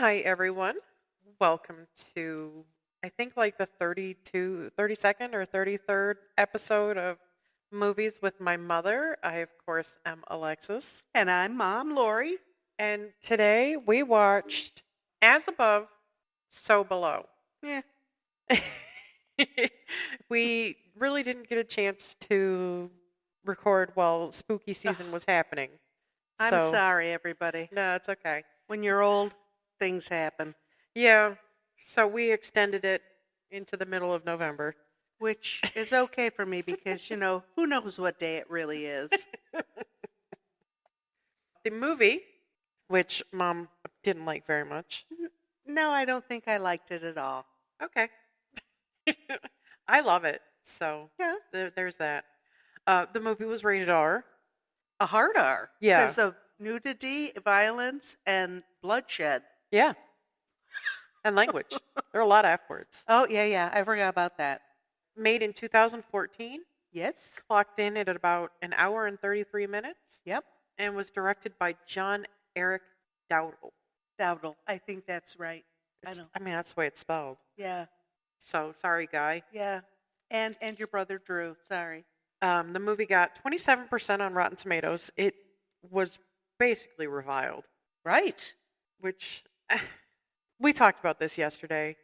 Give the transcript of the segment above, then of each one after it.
Hi, everyone. Welcome to, I think, like the 32nd or 33rd episode of Movies with My Mother. I, of course, am Alexis. And I'm Mom Lori. And today we watched As Above, So Below. Yeah. We really didn't get a chance to record while spooky season was happening. I'm sorry, everybody. No, it's okay. When you're old, things happen. Yeah, so we extended it into the middle of November. Which is okay for me because, who knows what day it really is. The movie, which Mom didn't like very much. No, I don't think I liked it at all. Okay. I love it, so Yeah. there's that. The movie was rated R. A hard R. Yeah. Because of nudity, violence, and bloodshed. Yeah. And language. There are a lot of F words. Oh, yeah. I forgot about that. Made in 2014. Yes. Clocked in at about an hour and 33 minutes. Yep. And was directed by John Eric Dowdle. Dowdle. I think that's right. I know. I mean, that's the way it's spelled. Yeah. So, sorry, guy. Yeah. And your brother Drew. Sorry. The movie got 27% on Rotten Tomatoes. It was basically reviled. Right. Which, we talked about this yesterday.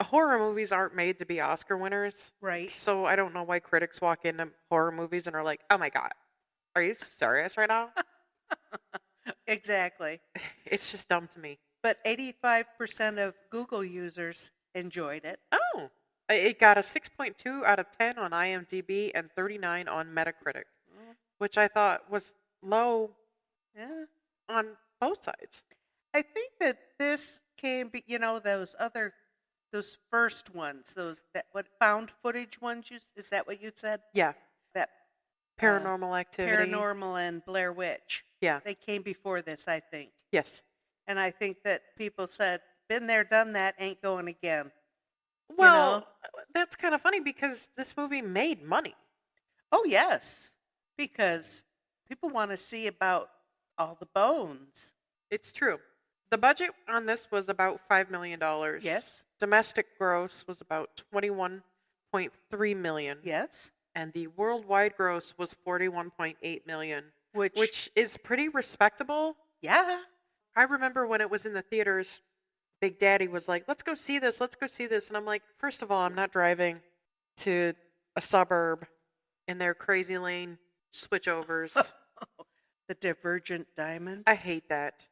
Horror movies aren't made to be Oscar winners. Right. So I don't know why critics walk into horror movies and are like, oh my God, are you serious right now? Exactly. It's just dumb to me. But 85% of Google users enjoyed it. Oh. It got a 6.2 out of 10 on IMDb and 39 on Metacritic, which I thought was low on both sides. I think that this came, those first ones, what found footage ones, is that what you said? Yeah. That Paranormal Activity. Paranormal and Blair Witch. Yeah. They came before this, I think. Yes. And I think that people said, been there, done that, ain't going again. Well, that's kind of funny because this movie made money. Oh, yes. Because people want to see about all the bones. It's true. The budget on this was about $5 million. Yes. Domestic gross was about $21.3 million. Yes. And the worldwide gross was $41.8 million. Which is pretty respectable. Yeah. I remember when it was in the theaters, Big Daddy was like, let's go see this. And I'm like, first of all, I'm not driving to a suburb in their crazy lane switchovers. The Divergent Diamond. I hate that.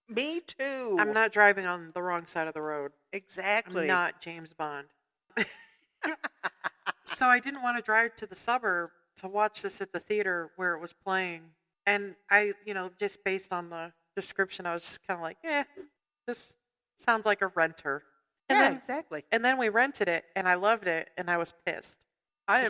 Me too. I'm not driving on the wrong side of the road. Exactly. I'm not James Bond. So I didn't want to drive to the suburb to watch this at the theater where it was playing. And I, just based on the description, I was just kind of like, this sounds like a renter. And exactly. And then we rented it, and I loved it, and I was pissed. I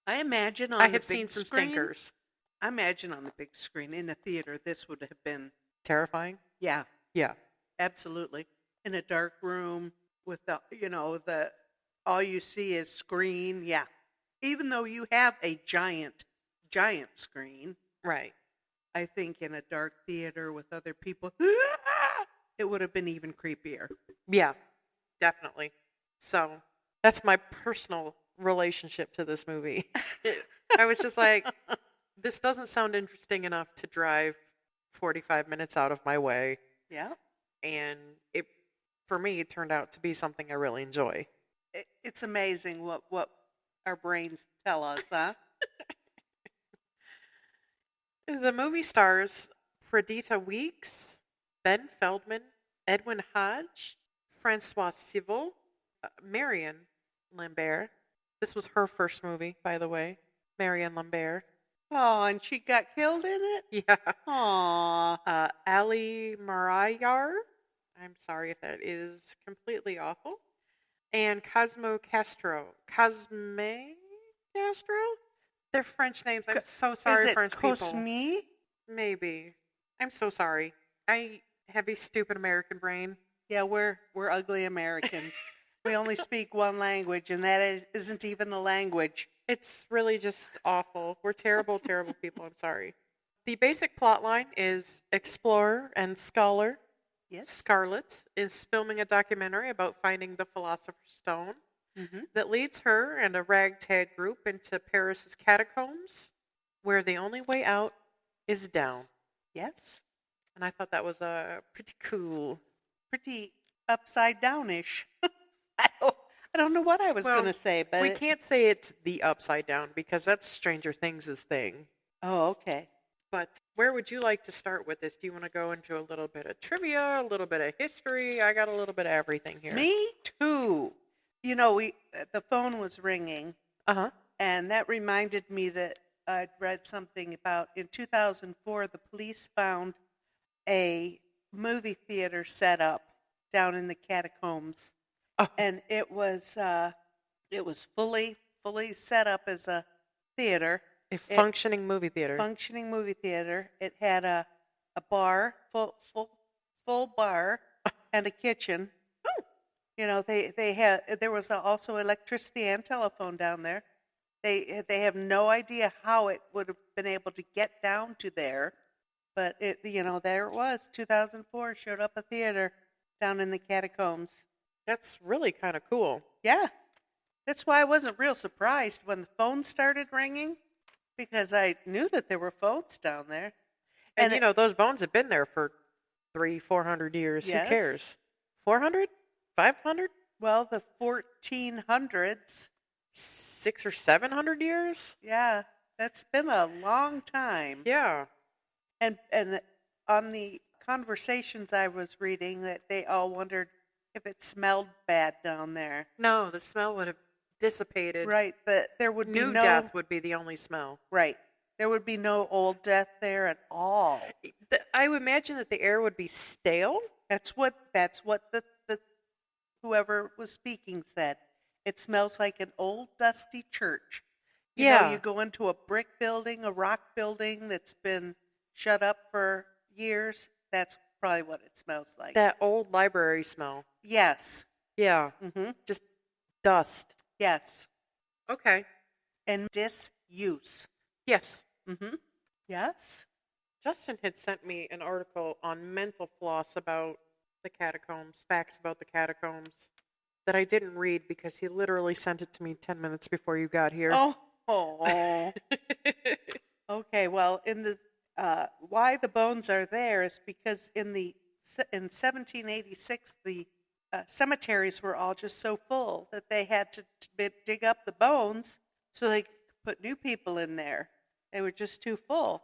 imagine on I the have big seen some screen, stinkers. I imagine on the big screen in a theater, this would have been Terrifying? Yeah. Yeah. Absolutely. In a dark room with the all you see is screen. Yeah. Even though you have a giant screen. Right. I think in a dark theater with other people, it would have been even creepier. Yeah, definitely. So that's my personal relationship to this movie. I was just like, this doesn't sound interesting enough to drive 45 minutes out of my way. Yeah. And for me, it turned out to be something I really enjoy. It's amazing what our brains tell us, huh? The movie stars Perdita Weeks, Ben Feldman, Edwin Hodge, Francois Civil, Marion Lambert. This was her first movie, by the way. Marion Lambert. Oh, and she got killed in it? Yeah. Aw. Ali Marayar. I'm sorry if that is completely awful. And Cosme Castro. They're French names. I'm so sorry, French people. Cosme? Maybe. I'm so sorry. I have a stupid American brain. Yeah, we're ugly Americans. We only speak one language, and that isn't even a language. It's really just awful. We're terrible, terrible people. I'm sorry. The basic plot line is explorer and scholar Yes. Scarlett is filming a documentary about finding the Philosopher's Stone that leads her and a ragtag group into Paris's catacombs, where the only way out is down. Yes. And I thought that was pretty cool. Pretty upside downish. I don't know what I was Well, going to say, but we can't say it's the upside down because that's Stranger Things' thing. Oh, okay. But where would you like to start with this? Do you want to go into a little bit of trivia, a little bit of history? I got a little bit of everything here. Me too. You know, the phone was ringing, and that reminded me that I'd read something about in 2004 the police found a movie theater set up down in the catacombs, and it was fully set up as a theater. A functioning movie theater. Functioning movie theater. It had a bar, full bar, and a kitchen. Oh. You know, there was also electricity and telephone down there. They have no idea how it would have been able to get down to there, but there it was. 2004 showed up a theater down in the catacombs. That's really kind of cool. Yeah, that's why I wasn't real surprised when the phone started ringing, because I knew that there were phones down there. And those bones have been there for 300-400 years. Yes. Who cares? 400? 500? Well, the 1400s. 600 or 700 years? Yeah, that's been a long time. Yeah. And on the conversations I was reading, that they all wondered if it smelled bad down there. No, the smell would have dissipated. Right, that there would be New death would be the only smell. Right. There would be no old death there at all. I would imagine that the air would be stale. That's what the whoever was speaking said. It smells like an old dusty church. You know, you go into a brick building, a rock building that's been shut up for years. That's probably what it smells like. That old library smell. Yes. Yeah. Just dust. Yes. Okay. And disuse. Yes. Yes. Justin had sent me an article on mental floss about the catacombs, facts about the catacombs, that I didn't read because he literally sent it to me 10 minutes before you got here. Oh. Okay, well, why the bones are there is because in 1786 the cemeteries were all just so full that they had to dig up the bones so they could put new people in there. They were just too full.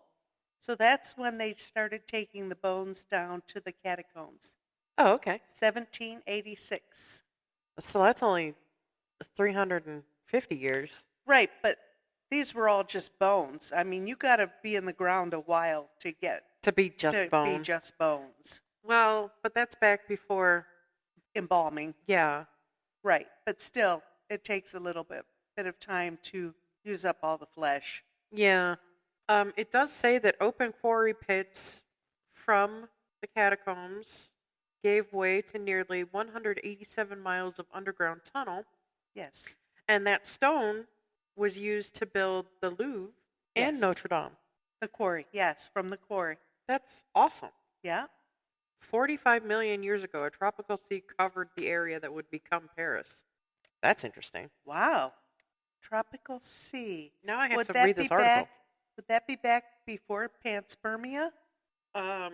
So that's when they started taking the bones down to the catacombs. Oh, okay. 1786. So that's only 350 years. Right, but these were all just bones. I mean, you got to be in the ground a while to be just bones. Be just bones. Well, but that's back before embalming. Yeah. Right, but still, it takes a little bit of time to use up all the flesh. Yeah. It does say that open quarry pits from the catacombs gave way to nearly 187 miles of underground tunnel. Yes. And that stone was used to build the Louvre and Notre Dame. The quarry, yes, from the quarry. That's awesome. Yeah. 45 million years ago, a tropical sea covered the area that would become Paris. That's interesting. Wow. Tropical sea. Now I have to read this article. Would that be back before panspermia?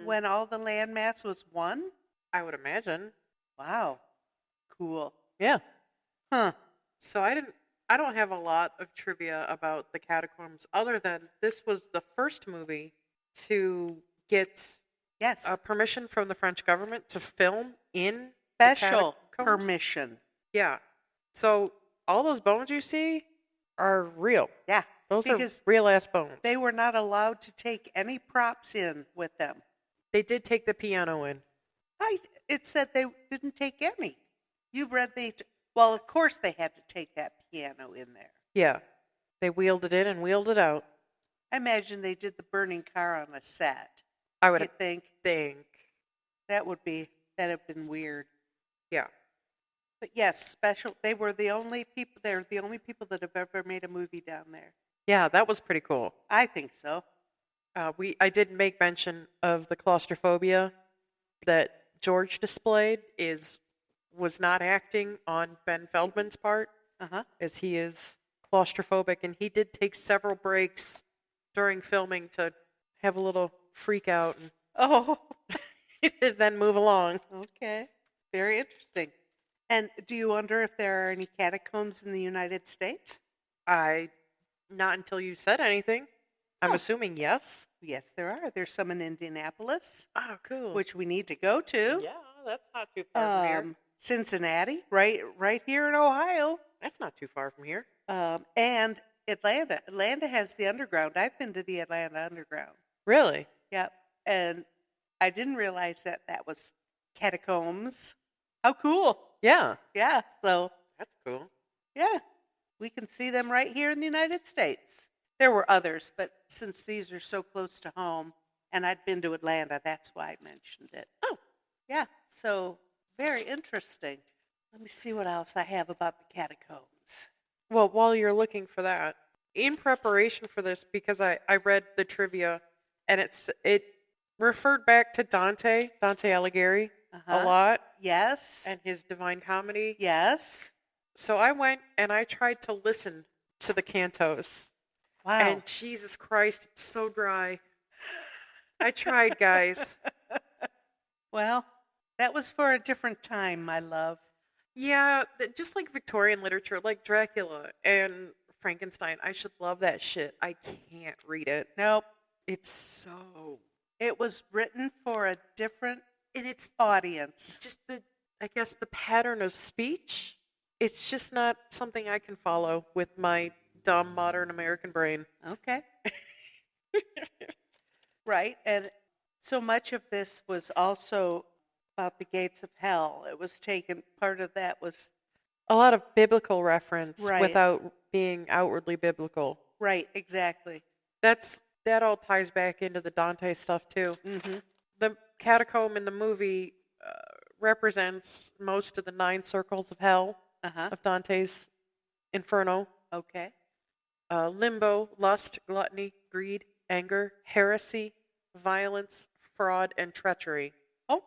When all the landmass was one? I would imagine. Wow. Cool. Yeah. Huh. So I don't have a lot of trivia about the catacombs other than this was the first movie to get permission from the French government to film in special the catacombs. Permission. Yeah. So all those bones you see are real. Yeah. Those are real-ass bones. They were not allowed to take any props in with them. They did take the piano in. It said they didn't take any. You read well, of course they had to take that piano in there. Yeah. They wheeled it in and wheeled it out. I imagine they did the burning car on a set. I would think. That would have been weird. Yeah. But yes, special. They were the only people. They're the only people that have ever made a movie down there. Yeah, that was pretty cool. I think so. I did make mention of the claustrophobia that George displayed was not acting on Ben Feldman's part, as he is claustrophobic, and he did take several breaks during filming to have a little freak out and then move along. Okay. Very interesting. And do you wonder if there are any catacombs in the United States? Not until you said anything. I'm assuming yes. Yes, there are. There's some in Indianapolis. Oh, cool. Which we need to go to. Yeah, that's not too far from here. Cincinnati, right here in Ohio. That's not too far from here. And Atlanta. Atlanta has the underground. I've been to the Atlanta Underground. Really? Yep. And I didn't realize that was catacombs. How cool. Yeah. Yeah. So that's cool. Yeah. We can see them right here in the United States. There were others, but since these are so close to home, and I'd been to Atlanta, that's why I mentioned it. Oh. Yeah. So very interesting. Let me see what else I have about the catacombs. Well, while you're looking for that, in preparation for this, because I read the trivia, and it referred back to Dante Alighieri a lot. Yes. And his Divine Comedy. Yes. So I went and I tried to listen to the cantos. Wow. And Jesus Christ, it's so dry. I tried, guys. Well, that was for a different time, my love. Yeah, just like Victorian literature, like Dracula and Frankenstein. I should love that shit. I can't read it. Nope. It was written for a different audience. Just I guess the pattern of speech. It's just not something I can follow with my dumb modern American brain. Okay. Right. And so much of this was also about the gates of hell. It was part of that was a lot of biblical reference right. without being outwardly biblical. Right, exactly. That all ties back into the Dante stuff too. Mm-hmm. The catacomb in the movie represents most of the 9 circles of hell of Dante's Inferno. Okay. Limbo, lust, gluttony, greed, anger, heresy, violence, fraud, and treachery. Oh.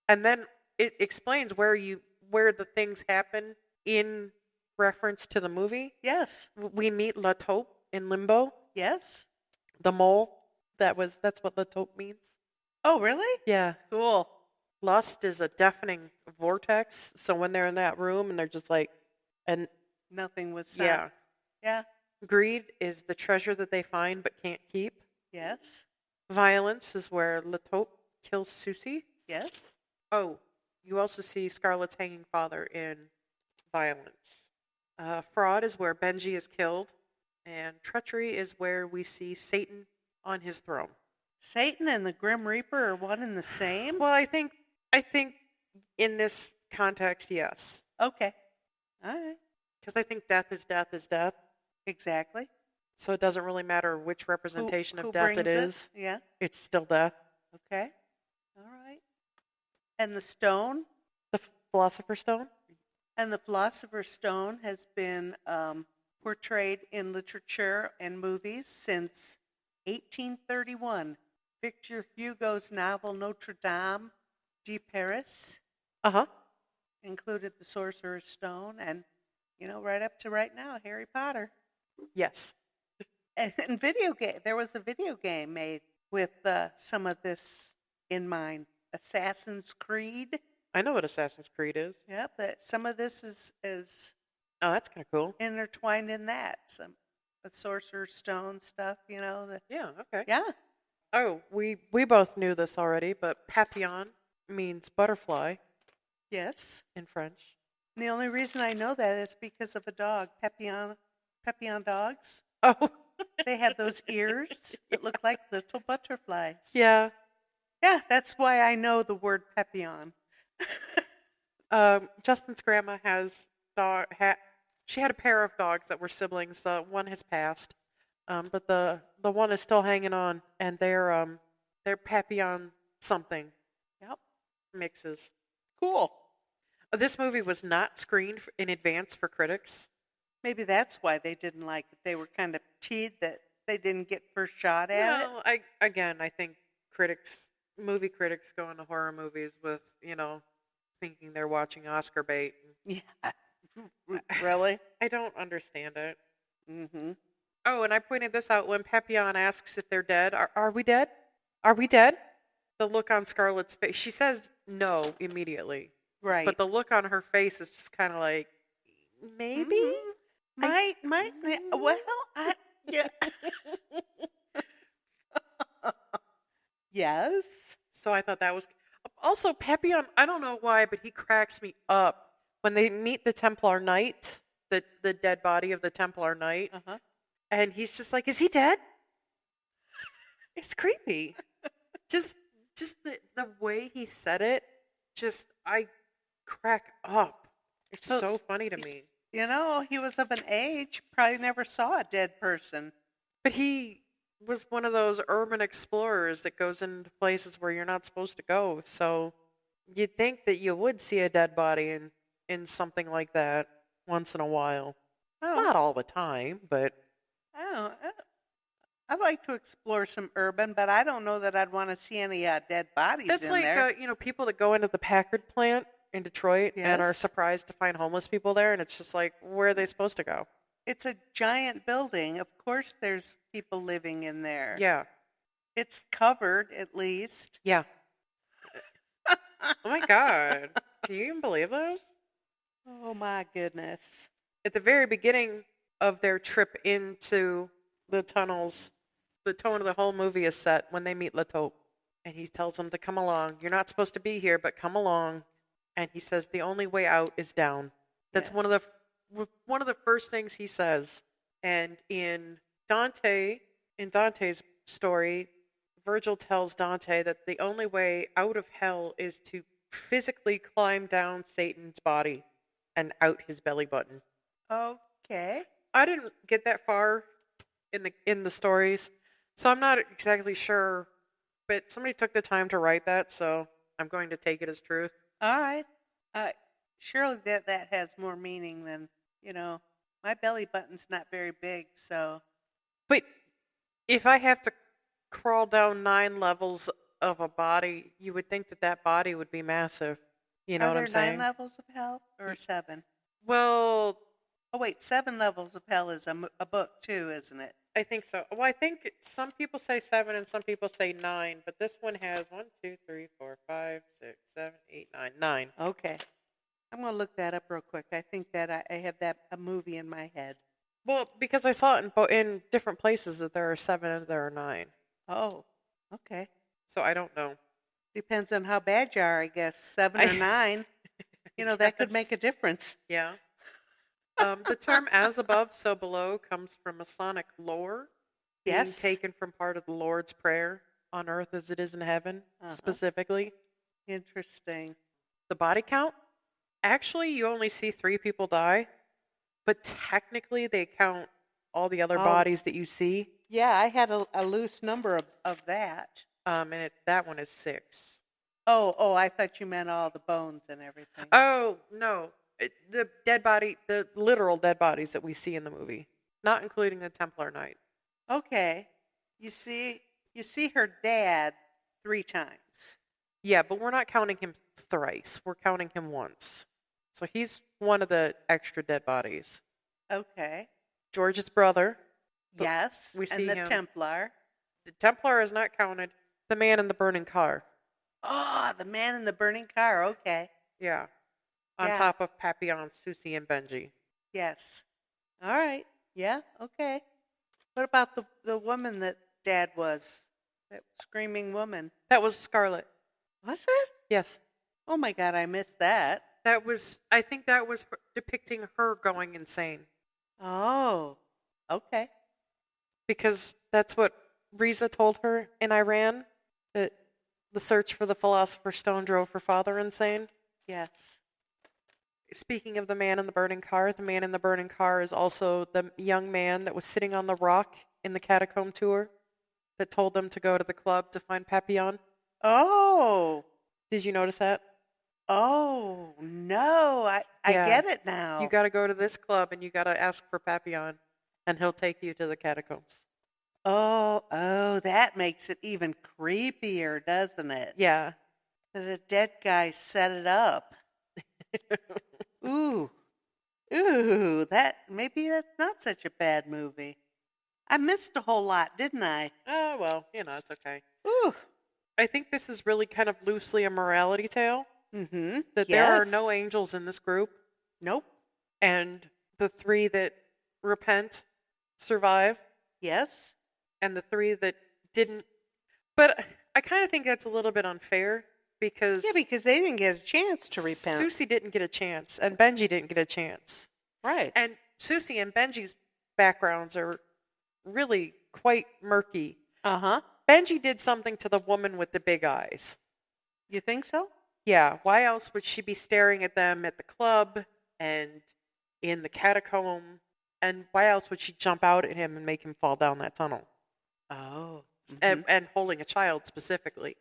And then it explains where the things happen in reference to the movie. Yes. We meet La Taupe in Limbo. Yes. The mole. That's what La Taupe means. Oh, really? Yeah. Cool. Lust is a deafening vortex. So when they're in that room and they're just like, and nothing was said. Yeah. Yeah. Greed is the treasure that they find but can't keep. Yes. Violence is where La Taupe kills Susie. Yes. Oh, you also see Scarlett's hanging father in Violence. Fraud is where Benji is killed. And treachery is where we see Satan on his throne. Satan and the Grim Reaper are one and the same? Well, I think in this context, yes. Okay. All right. Because I think death is death is death. Exactly. So it doesn't really matter which representation who of death it brings is. Yeah. It's still death. Okay. All right. And the stone? The Philosopher's Stone? And the Philosopher's Stone has been portrayed in literature and movies since 1831. Victor Hugo's novel Notre Dame de Paris included the Sorcerer's Stone and, right up to right now, Harry Potter. Yes. And there was a video game made with some of this in mind. Assassin's Creed. I know what Assassin's Creed is. Yep, some of this is oh, that's kind of cool. Intertwined in that. Some the Sorcerer's Stone stuff, Yeah, okay. Yeah. Oh, we both knew this already, but papillon means butterfly. Yes. In French. And the only reason I know that is because of a dog, Papillon dogs. Oh. They have those ears that look like little butterflies. Yeah. Yeah, that's why I know the word papillon. Justin's grandma has she had a pair of dogs that were siblings. One has passed, but the one is still hanging on, and they're papillon something. Yep. Mixes. Cool. This movie was not screened in advance for critics. Maybe that's why they didn't like it. They were kind of teed that they didn't get first shot at it. I think critics movie critics go into horror movies with, thinking they're watching Oscar bait. Yeah. Really? I don't understand it. Mm-hmm. Oh, and I pointed this out when Papillon asks if they're dead. Are we dead? Are we dead? The look on Scarlett's face. She says no immediately. Right. But the look on her face is just kind of like, maybe? Yeah. Yes. So I thought that was... Also, Papillon, I don't know why, but he cracks me up. When they meet the Templar Knight, the dead body of the Templar Knight, and he's just like, is he dead? It's creepy. just the way he said it, I crack up. It's so funny to me. He was of an age, probably never saw a dead person. But he was one of those urban explorers that goes into places where you're not supposed to go. So you'd think that you would see a dead body in something like that once in a while. Oh. Not all the time, but... I'd like to explore some urban, but I don't know that I'd want to see any dead bodies That's in like, there. People that go into the Packard plant in Detroit and are surprised to find homeless people there, and it's just like, where are they supposed to go? It's a giant building. Of course there's people living in there. Yeah. It's covered, at least. Yeah. Oh, my God. Can you even believe this? Oh, my goodness. At the very beginning of their trip into the tunnels, the tone of the whole movie is set when they meet Lataupe. And he tells them to come along. You're not supposed to be here, but come along. And he says the only way out is down. That's one of the first things he says. And in Dante's story, Virgil tells Dante that the only way out of hell is to physically climb down Satan's body and out his belly button. Okay. I didn't get that far in the stories, so I'm not exactly sure, but somebody took the time to write that, so I'm going to take it as truth. All right. Surely that has more meaning than, my belly button's not very big, so. But if I have to crawl down 9 levels of a body, you would think that body would be massive. You know what I'm saying? Are there 9 levels of hell or 7? Well... Oh, wait, 7 levels of hell is a book, too, isn't it? I think so. Well, I think some people say 7 and some people say 9, but this one has 1, 2, 3, 4, 5, 6, 7, 8, 9. 9. Okay. I'm going to look that up real quick. I think that I have a movie in my head. Well, because I saw it in different places that there are 7 and there are 9. Oh, okay. So I don't know. Depends on how bad you are, I guess. 7 or 9. That could make a difference. Yeah. The term as above, so below comes from Masonic lore. Yes. Being taken from part of the Lord's Prayer, on earth as it is in heaven, specifically. Interesting. The body count? Actually, you only see 3 people die, but technically they count all the other bodies that you see. Yeah, I had a loose number of that. And that one is 6. Oh, I thought you meant all the bones and everything. Oh, no. The literal dead bodies that we see in the movie, not including the Templar Knight. Okay. You see her dad 3 times. Yeah, but we're not counting him thrice. We're counting him once. So he's one of the extra dead bodies. Okay. George's brother. Yes. We see and the him. Templar. The Templar is not counted. The man in the burning car. Oh, the man in the burning car. Okay. Yeah. On top of Papillon, Susie, and Benji. Yes. All right. Yeah. Okay. What about the woman that Dad was? That screaming woman. That was Scarlett. Was it? Yes. Oh my God, I missed that. I think that was depicting her going insane. Oh. Okay. Because that's what Riza told her in Iran, that the search for the Philosopher's Stone drove her father insane. Yes. Speaking of the man in the burning car is also the young man that was sitting on the rock in the catacomb tour that told them to go to the club to find Papillon. Oh. Did you notice that? Oh, no. I get it now. You got to go to this club and you got to ask for Papillon, and he'll take you to the catacombs. Oh, that makes it even creepier, doesn't it? Yeah. That a dead guy set it up. Ooh. Maybe that's not such a bad movie. I missed a whole lot, didn't I? Oh, well, it's okay. Ooh. I think this is really kind of loosely a morality tale. Mm-hmm. That there are no angels in this group. Nope. And the 3 that repent survive. Yes. And the 3 that didn't. But I kind of think that's a little bit unfair because... Yeah, because they didn't get a chance to repent. Susie didn't get a chance, and Benji didn't get a chance. Right. And Susie and Benji's backgrounds are really quite murky. Uh-huh. Benji did something to the woman with the big eyes. You think so? Yeah. Why else would she be staring at them at the club and in the catacomb? And why else would she jump out at him and make him fall down that tunnel? Oh. Mm-hmm. And holding a child specifically.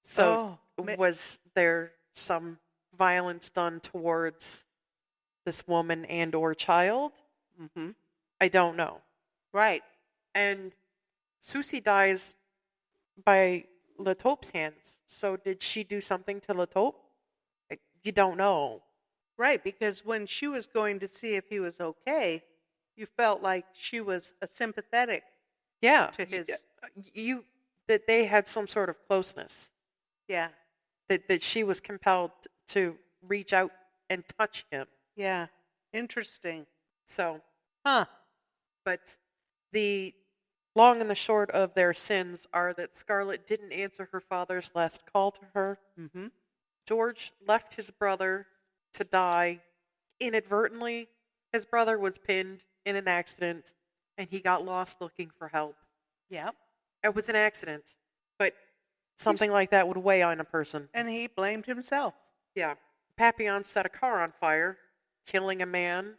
So was there some violence done towards this woman and or child? Mm-hmm. I don't know. Right. And Susie dies by Lataupe's hands. So did she do something to Lataupe? You don't know. Right, because when she was going to see if he was okay, you felt like she was a sympathetic to his... That they had some sort of closeness. Yeah. That she was compelled to reach out and touch him. Yeah. Interesting. So. Huh. But the long and the short of their sins are that Scarlett didn't answer her father's last call to her. Mm-hmm. George left his brother to die inadvertently. His brother was pinned in an accident, and he got lost looking for help. Yep. It was an accident, but something like that would weigh on a person. And he blamed himself. Yeah. Papillon set a car on fire, killing a man,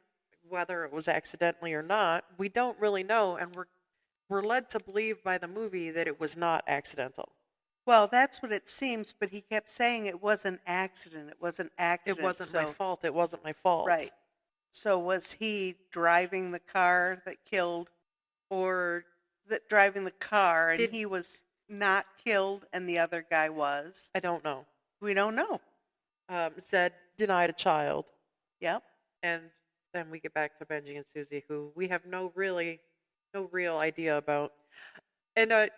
whether it was accidentally or not. We don't really know, and we're led to believe by the movie that it was not accidental. Well, that's what it seems, but he kept saying it was an accident. It was an accident. It wasn't my fault. It wasn't my fault. Right. So was he driving the car that killed, or driving the car and he was not killed and the other guy was? I don't know. We don't know. Zed denied a child. Yep. And then we get back to Benji and Susie, who we have no real idea about. And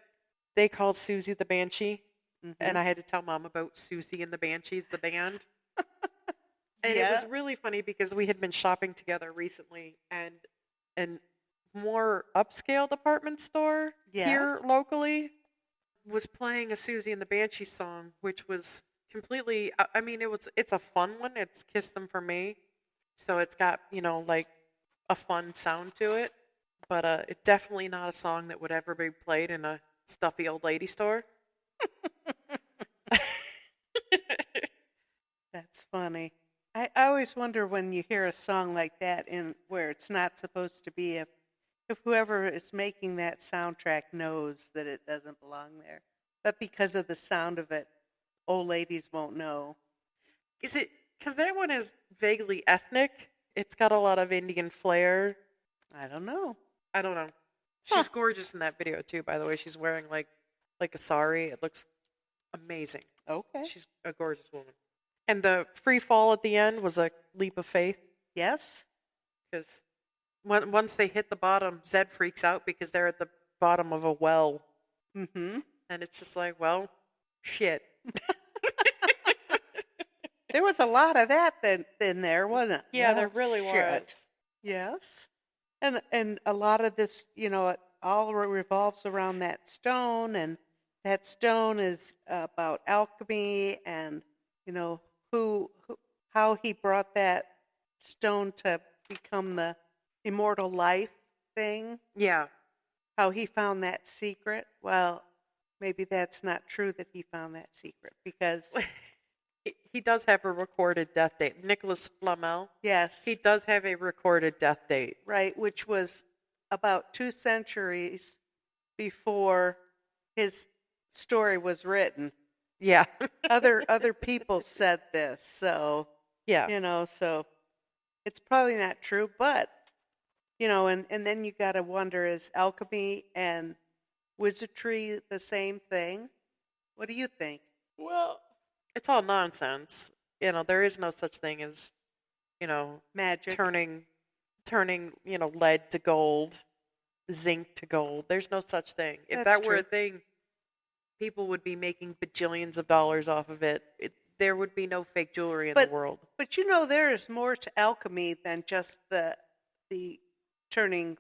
they called Susie the Banshee. Mm-hmm. And I had to tell Mom about Susie and the Banshees, the band. And it was really funny because we had been shopping together recently, and more upscale department store here locally was playing a Susie and the Banshee song, which was completely, I mean, it's a fun one. It's Kiss Them For Me. So it's got, like a fun sound to it. But it's definitely not a song that would ever be played in a stuffy old lady store. That's funny. I always wonder when you hear a song like that in where it's not supposed to be, if whoever is making that soundtrack knows that it doesn't belong there. But because of the sound of it, old ladies won't know. Is it because that one is vaguely ethnic? It's got a lot of Indian flair. I don't know. She's gorgeous in that video too, by the way. She's wearing like a sari. It looks amazing. Okay. She's a gorgeous woman. And the free fall at the end was a leap of faith. Yes. Because once they hit the bottom, Zed freaks out because they're at the bottom of a well. Mm-hmm. And it's just like, well, shit. There was a lot of that in there, wasn't it? Yeah, there really was. Yes. And a lot of this, it all revolves around that stone, and that stone is about alchemy and, how he brought that stone to become the immortal life thing. Yeah. How he found that secret. Well, maybe that's not true that he found that secret, because he does have a recorded death date. Nicholas Flamel. Yes. He does have a recorded death date. Right, which was about 2 centuries before his story was written. Yeah. Other people said this, so yeah. So it's probably not true, but and then you got to wonder, is alchemy and Wizardry, the same thing. What do you think? Well, it's all nonsense. There is no such thing as, Magic. turning, lead to gold, zinc to gold. There's no such thing. If That's that were a true. thing, people would be making bajillions of dollars off of it. There would be no fake jewelry in the world. But there is more to alchemy than just the turning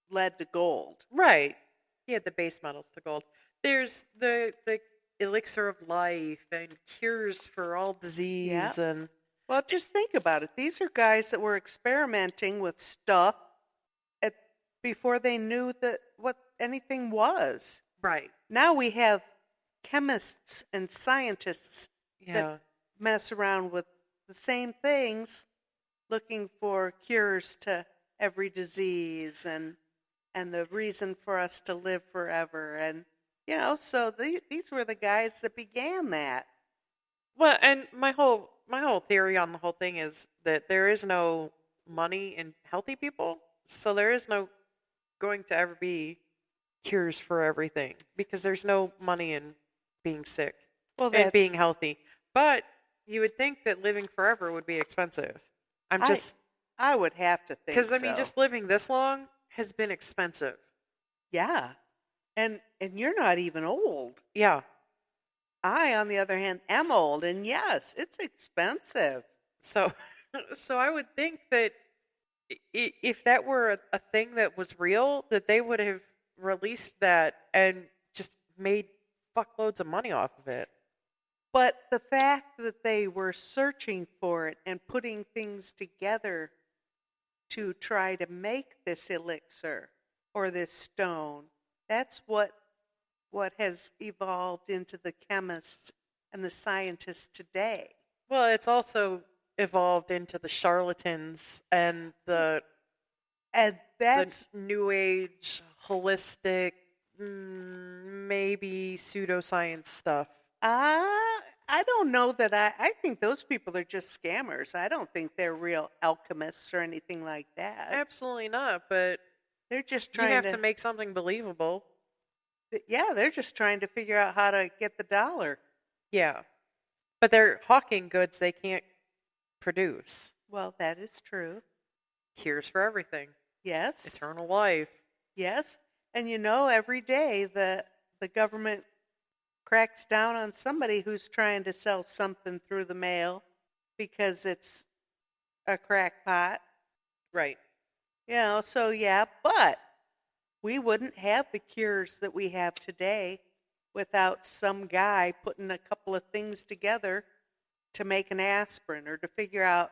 lead to gold. Right. Yeah, the base metals to gold. There's the elixir of life and cures for all disease and well, just think about it. These are guys that were experimenting with stuff before they knew what anything was. Right. Now we have chemists and scientists that mess around with the same things, looking for cures to every disease and the reason for us to live forever. And, so these were the guys that began that. Well, and my whole theory on the whole thing is that there is no money in healthy people, so there is no going to ever be cures for everything because there's no money in being sick and being healthy. But you would think that living forever would be expensive. I would have to think because just living this long has been expensive. Yeah, and you're not even old. Yeah. I, on the other hand, am old, and yes, it's expensive. So I would think that if that were a thing that was real, that they would have released that and just made fuckloads of money off of it. But the fact that they were searching for it and putting things together to try to make this elixir or this stone, that's what has evolved into the chemists and the scientists today. Well, it's also evolved into the charlatans and that's the new age, holistic, maybe pseudoscience stuff. I don't know that I think those people are just scammers. I don't think they're real alchemists or anything like that. Absolutely not, but they're just trying you have to make something believable. Yeah, they're just trying to figure out how to get the dollar. Yeah. But they're hawking goods they can't produce. Well, that is true. Cures for everything. Yes. Eternal life. Yes. And every day the government cracks down on somebody who's trying to sell something through the mail because it's a crackpot. Right. So yeah, but we wouldn't have the cures that we have today without some guy putting a couple of things together to make an aspirin or to figure out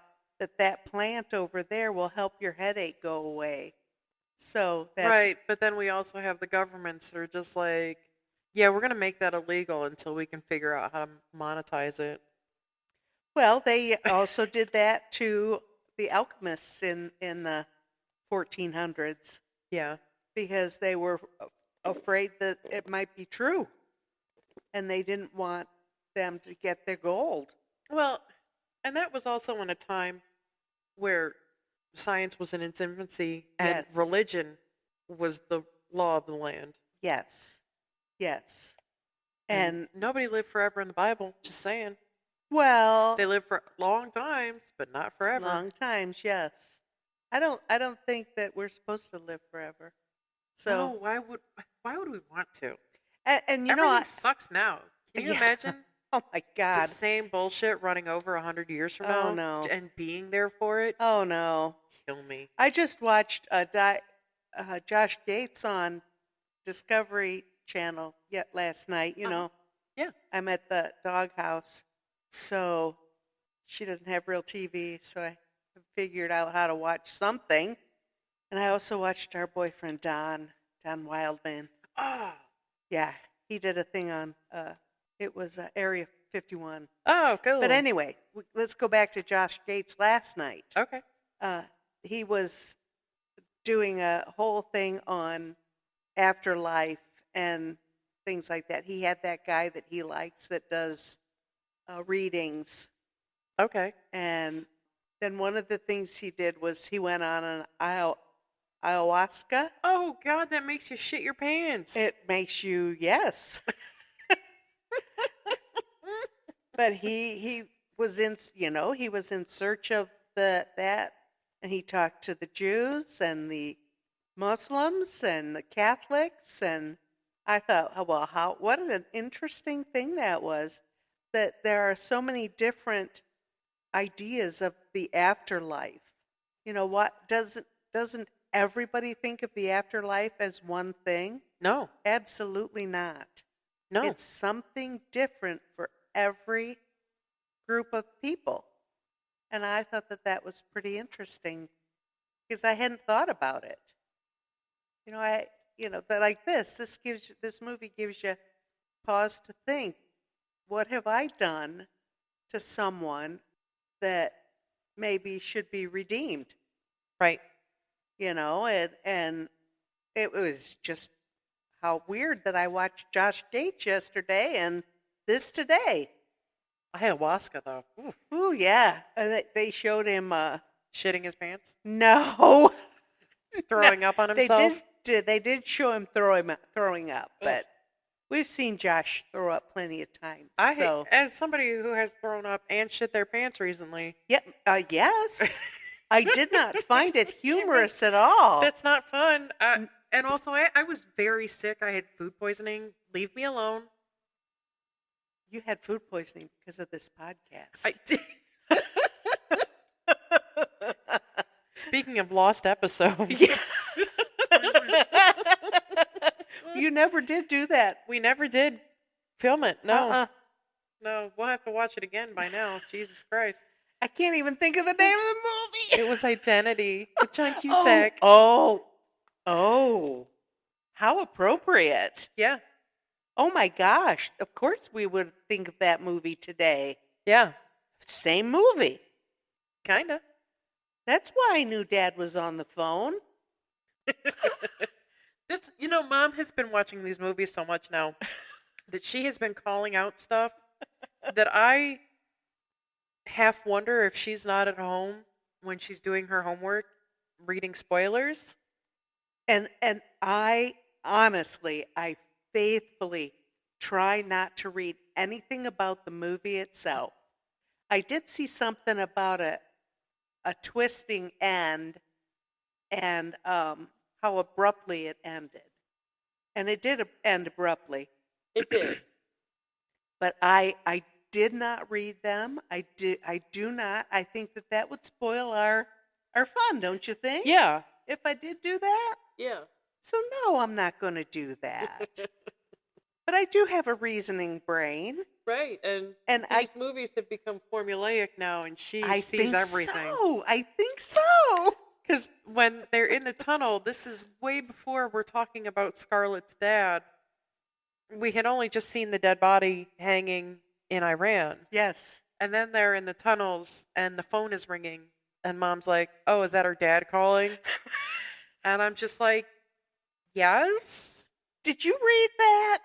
that plant over there will help your headache go away. So that's right, but then we also have the governments that are just like, yeah, we're going to make that illegal until we can figure out how to monetize it. Well, they also did that to the alchemists in the 1400s. Yeah. Because they were afraid that it might be true. And they didn't want them to get their gold. Well, and that was also in a time where science was in its infancy and religion was the law of the land. Yes. Yes. And nobody lived forever in the Bible, just saying. Well, they lived for long times, but not forever. Long times, yes. I don't think that we're supposed to live forever. So no, why would we want to? And everything sucks now. Can you imagine? Oh my God! The same bullshit running over 100 years from now. Oh no! And being there for it. Oh no! Kill me. I just watched Josh Gates on Discovery Channel last night. Yeah. I'm at the doghouse, so she doesn't have real TV, so I figured out how to watch something. And I also watched our boyfriend Don Wildman. Oh. Yeah, he did a thing on, it was Area 51. Oh, cool. But anyway, let's go back to Josh Gates last night. Okay. He was doing a whole thing on afterlife and things like that. He had that guy that he likes that does readings. Okay. And then one of the things he did was he went on an ayahuasca. Oh, God, that makes you shit your pants. It makes you, yes. But he was in, he was in search of that, and he talked to the Jews and the Muslims and the Catholics, and I thought, oh, well, what an interesting thing that was, that there are so many different ideas of the afterlife. What doesn't everybody think of the afterlife as one thing? No. Absolutely not. No. It's something different for every group of people. And I thought that was pretty interesting because I hadn't thought about it. That like this movie gives you pause to think, what have I done to someone that maybe should be redeemed? Right. And it was just how weird that I watched Josh Gates yesterday and this today. Ayahuasca, though. Ooh, yeah. They showed him shitting his pants? No. Throwing up on himself? They did show him throwing up, but we've seen Josh throw up plenty of times. As somebody who has thrown up and shit their pants recently. Yep. Yes. I did not find it humorous at all. That's not fun. And also, I was very sick. I had food poisoning. Leave me alone. You had food poisoning because of this podcast. I did. Speaking of lost episodes. You never did do that. We never did film it. No. No, we'll have to watch it again by now. Jesus Christ. I can't even think of the name of the movie. It was Identity with John Cusack. Oh. How appropriate. Yeah. Oh my gosh. Of course we would think of that movie today. Yeah. Same movie. Kinda. That's why I knew Dad was on the phone. Mom has been watching these movies so much now that she has been calling out stuff that I half wonder if she's not at home when she's doing her homework, reading spoilers. And I honestly, I faithfully try not to read anything about the movie itself. I did see something about a twisting end and how abruptly it ended. And it did end abruptly. It did. But I did not read them. I do not. I think that would spoil our fun, don't you think? Yeah. If I did do that? Yeah. So no, I'm not going to do that. But I do have a reasoning brain. Right. And these movies have become formulaic now, and she sees everything. I think so. Because when they're in the tunnel, this is way before we're talking about Scarlett's dad. We had only just seen the dead body hanging in Iran. Yes. And then they're in the tunnels, and the phone is ringing, and Mom's like, oh, is that her dad calling? And I'm just like, yes? Did you read that?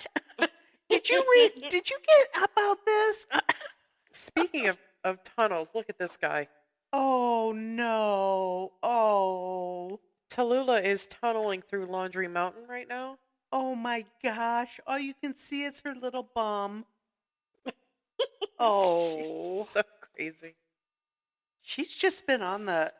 Did you get about this? Speaking of tunnels, look at this guy. Oh, no. Oh. Tallulah is tunneling through Laundry Mountain right now. Oh, my gosh. All you can see is her little bum. Oh. She's so crazy. She's just been on the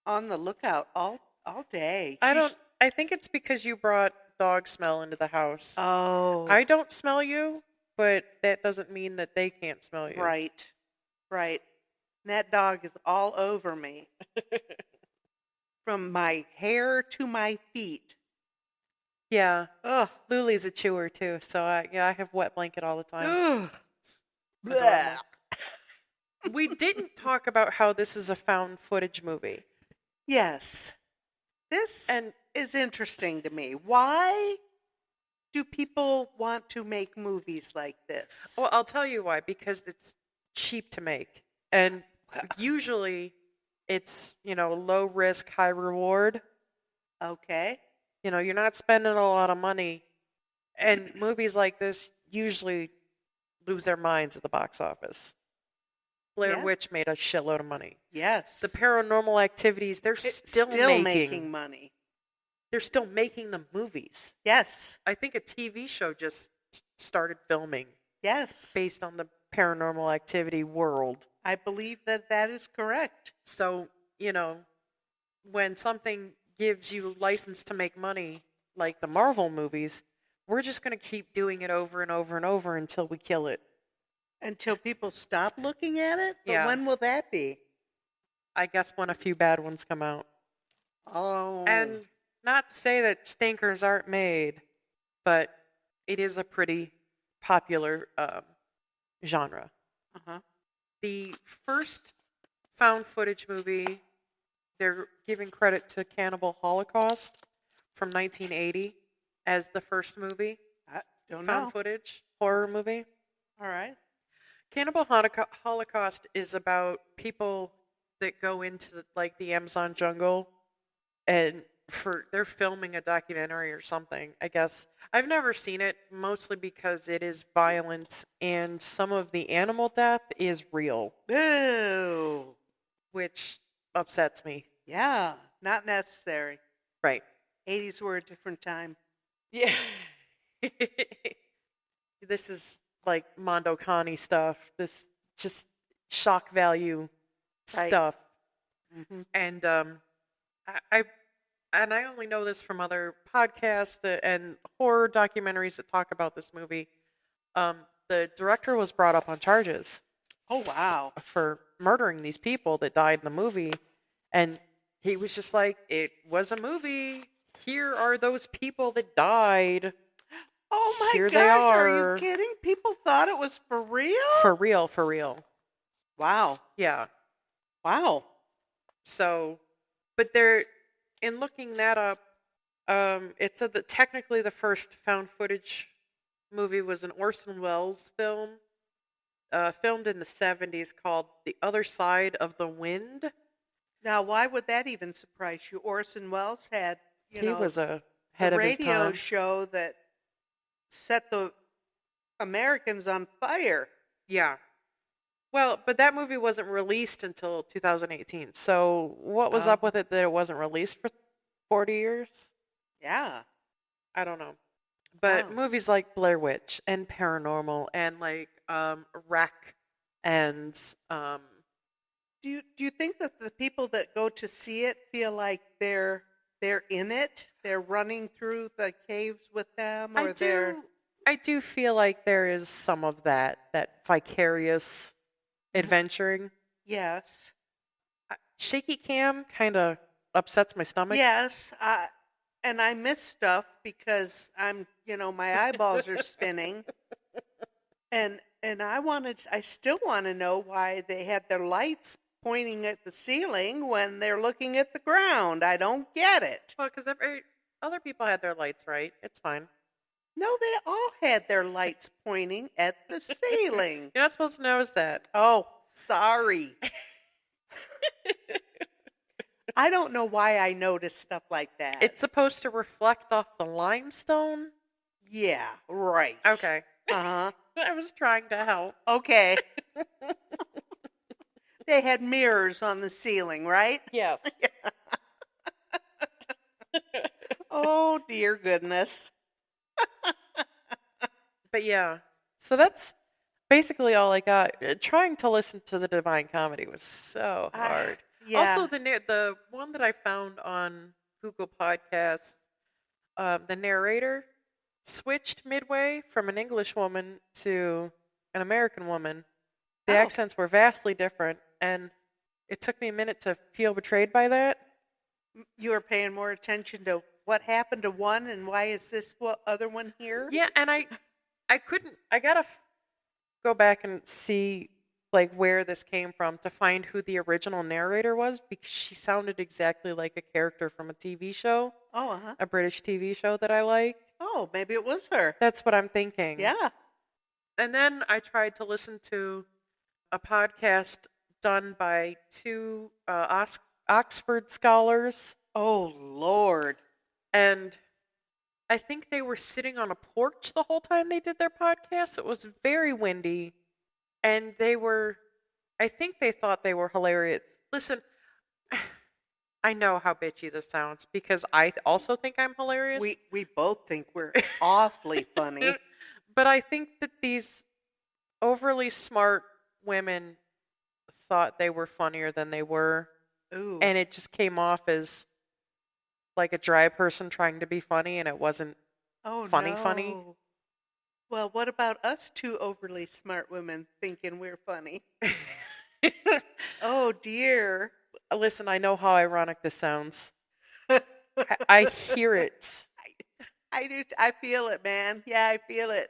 lookout all day. I think it's because you brought dog smell into the house. Oh. I don't smell you, but that doesn't mean that they can't smell you. Right. That dog is all over me. From my hair to my feet. Yeah. Ugh. Luli's a chewer too, so I have wet blanket all the time. Ugh. We didn't talk about how this is a found footage movie. Yes. This is interesting to me. Why do people want to make movies like this? Well, I'll tell you why. Because it's cheap to make. And usually it's, low risk, high reward. Okay. You're not spending a lot of money. And movies like this usually lose their minds at the box office. Blair Witch made a shitload of money. Yes. The Paranormal Activities, they're still making money. they're still making the movies. Yes. I think a TV show just started filming. Yes. Based on the Paranormal Activity world. I believe that is correct. So, when something gives you license to make money, like the Marvel movies, we're just going to keep doing it over and over and over until we kill it. Until people stop looking at it? But yeah. When will that be? I guess when a few bad ones come out. Oh. And not to say that stinkers aren't made, but it is a pretty popular genre. Uh-huh. The first found footage movie, they're giving credit to Cannibal Holocaust from 1980 as the first movie. I don't found know. footage horror movie. All right. Cannibal Holocaust is about people that go into the Amazon jungle and they're filming a documentary or something, I guess. I've never seen it, mostly because it is violent and some of the animal death is real. Boo! Which upsets me. Yeah, not necessary. Right. 80s were a different time. Yeah. This is like Mondo Connie stuff. This just shock value stuff. Mm-hmm. And I only know this from other podcasts and horror documentaries that talk about this movie. The director was brought up on charges. Oh, wow. For murdering these people that died in the movie. And he was just like, it was a movie. Here are those people that died. Oh, my Here gosh. they Are you kidding? People thought it was for real? For real, for real. Wow. Yeah. Wow. So, but in looking that up, it said that technically the first found footage movie was an Orson Welles film, filmed in the 70s called The Other Side of the Wind. Now, why would that even surprise you? Orson Welles had, he was a head of his time. Radio show that set the Americans on fire. Yeah. Well, but that movie wasn't released until 2018. So what was up with it that it wasn't released for 40 years? Yeah. I don't know. But movies like Blair Witch and Paranormal and Wreck and Do you think that the people that go to see it feel like they're in it? They're running through the caves with them, or I do feel like there is some of that vicarious adventuring. Yes. Shaky cam kind of upsets my stomach. Yes. And I miss stuff because my eyeballs are spinning. And I still want to know why they had their lights pointing at the ceiling when they're looking at the ground. I don't get it. Well, because other people had their lights right. It's fine. No, they all had their lights pointing at the ceiling. You're not supposed to notice that. Oh, sorry. I don't know why I notice stuff like that. It's supposed to reflect off the limestone? Yeah, right. Okay. Uh-huh. I was trying to help. Okay. They had mirrors on the ceiling, right? Yes. Oh, dear goodness. But yeah, so that's basically all I got. Trying to listen to the Divine Comedy was so hard. Yeah. Also, the one that I found on Google Podcasts, the narrator switched midway from an English woman to an American woman. The accents were vastly different, and it took me a minute to feel betrayed by that. You were paying more attention to what happened to one and why is this other one here? Yeah, and I gotta go back and see where this came from to find who the original narrator was, because she sounded exactly like a character from a TV show. Oh, uh-huh. A British TV show that I like. Oh, maybe it was her. That's what I'm thinking. Yeah. And then I tried to listen to a podcast done by two Oxford scholars. Oh, Lord. And I think they were sitting on a porch the whole time they did their podcast. It was very windy. And I think they thought they were hilarious. Listen, I know how bitchy this sounds because I also think I'm hilarious. We both think we're awfully funny. But I think that these overly smart women thought they were funnier than they were. Ooh. And it just came off as like a dry person trying to be funny, and it wasn't funny. Well, what about us two overly smart women thinking we're funny? Oh, dear. Listen, I know how ironic this sounds. I hear it. I do. I feel it, man. Yeah, I feel it.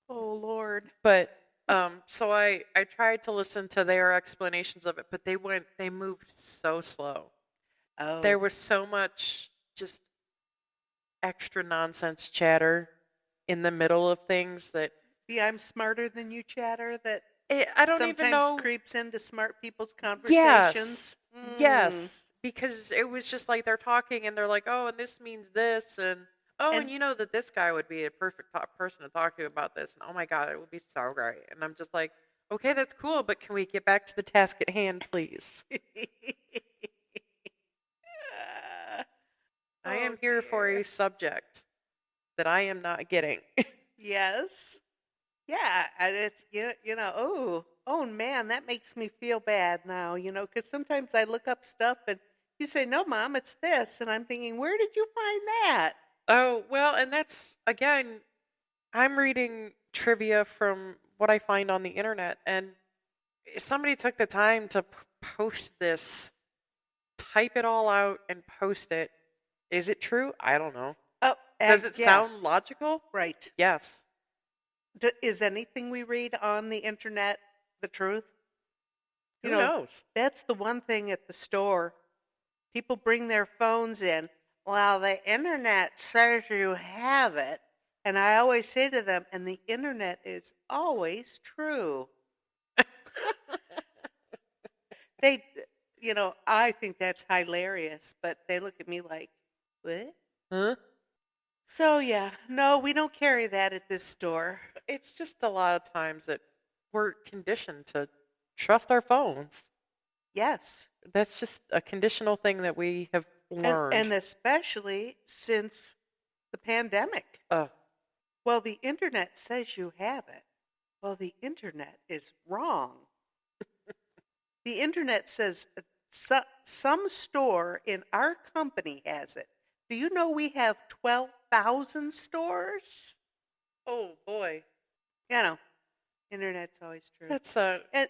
Oh, Lord. But so I tried to listen to their explanations of it, but they moved so slow. Oh. There was so much just extra nonsense chatter in the middle of things that the I'm smarter than you chatter that I don't even know sometimes creeps into smart people's conversations. Yes, because it was just like they're talking and they're like, oh, and this means this, and and you know that this guy would be a perfect person to talk to about this, and oh my God, it would be so great. And I'm just like, okay, that's cool, but can we get back to the task at hand, please? I am here for a subject that I am not getting. Yes. Yeah, and it's, oh man, that makes me feel bad now, because sometimes I look up stuff and you say, no, Mom, it's this. And I'm thinking, where did you find that? Oh, well, and that's, again, I'm reading trivia from what I find on the internet, and somebody took the time to post this, type it all out and post it. Is it true? I don't know. Oh, does it sound logical? Right. Yes. Is anything we read on the internet the truth? Who knows? That's the one thing at the store. People bring their phones in. Well, the internet says you have it. And I always say to them, and the internet is always true. They, I think that's hilarious, but they look at me like, what? Huh? So, yeah, no, we don't carry that at this store. It's just a lot of times that we're conditioned to trust our phones. Yes. That's just a conditional thing that we have learned. And especially since the pandemic. Well, the internet says you have it. Well, the internet is wrong. The internet says some store in our company has it. Do you know we have 12,000 stores? Oh, boy. Internet's always true. That's and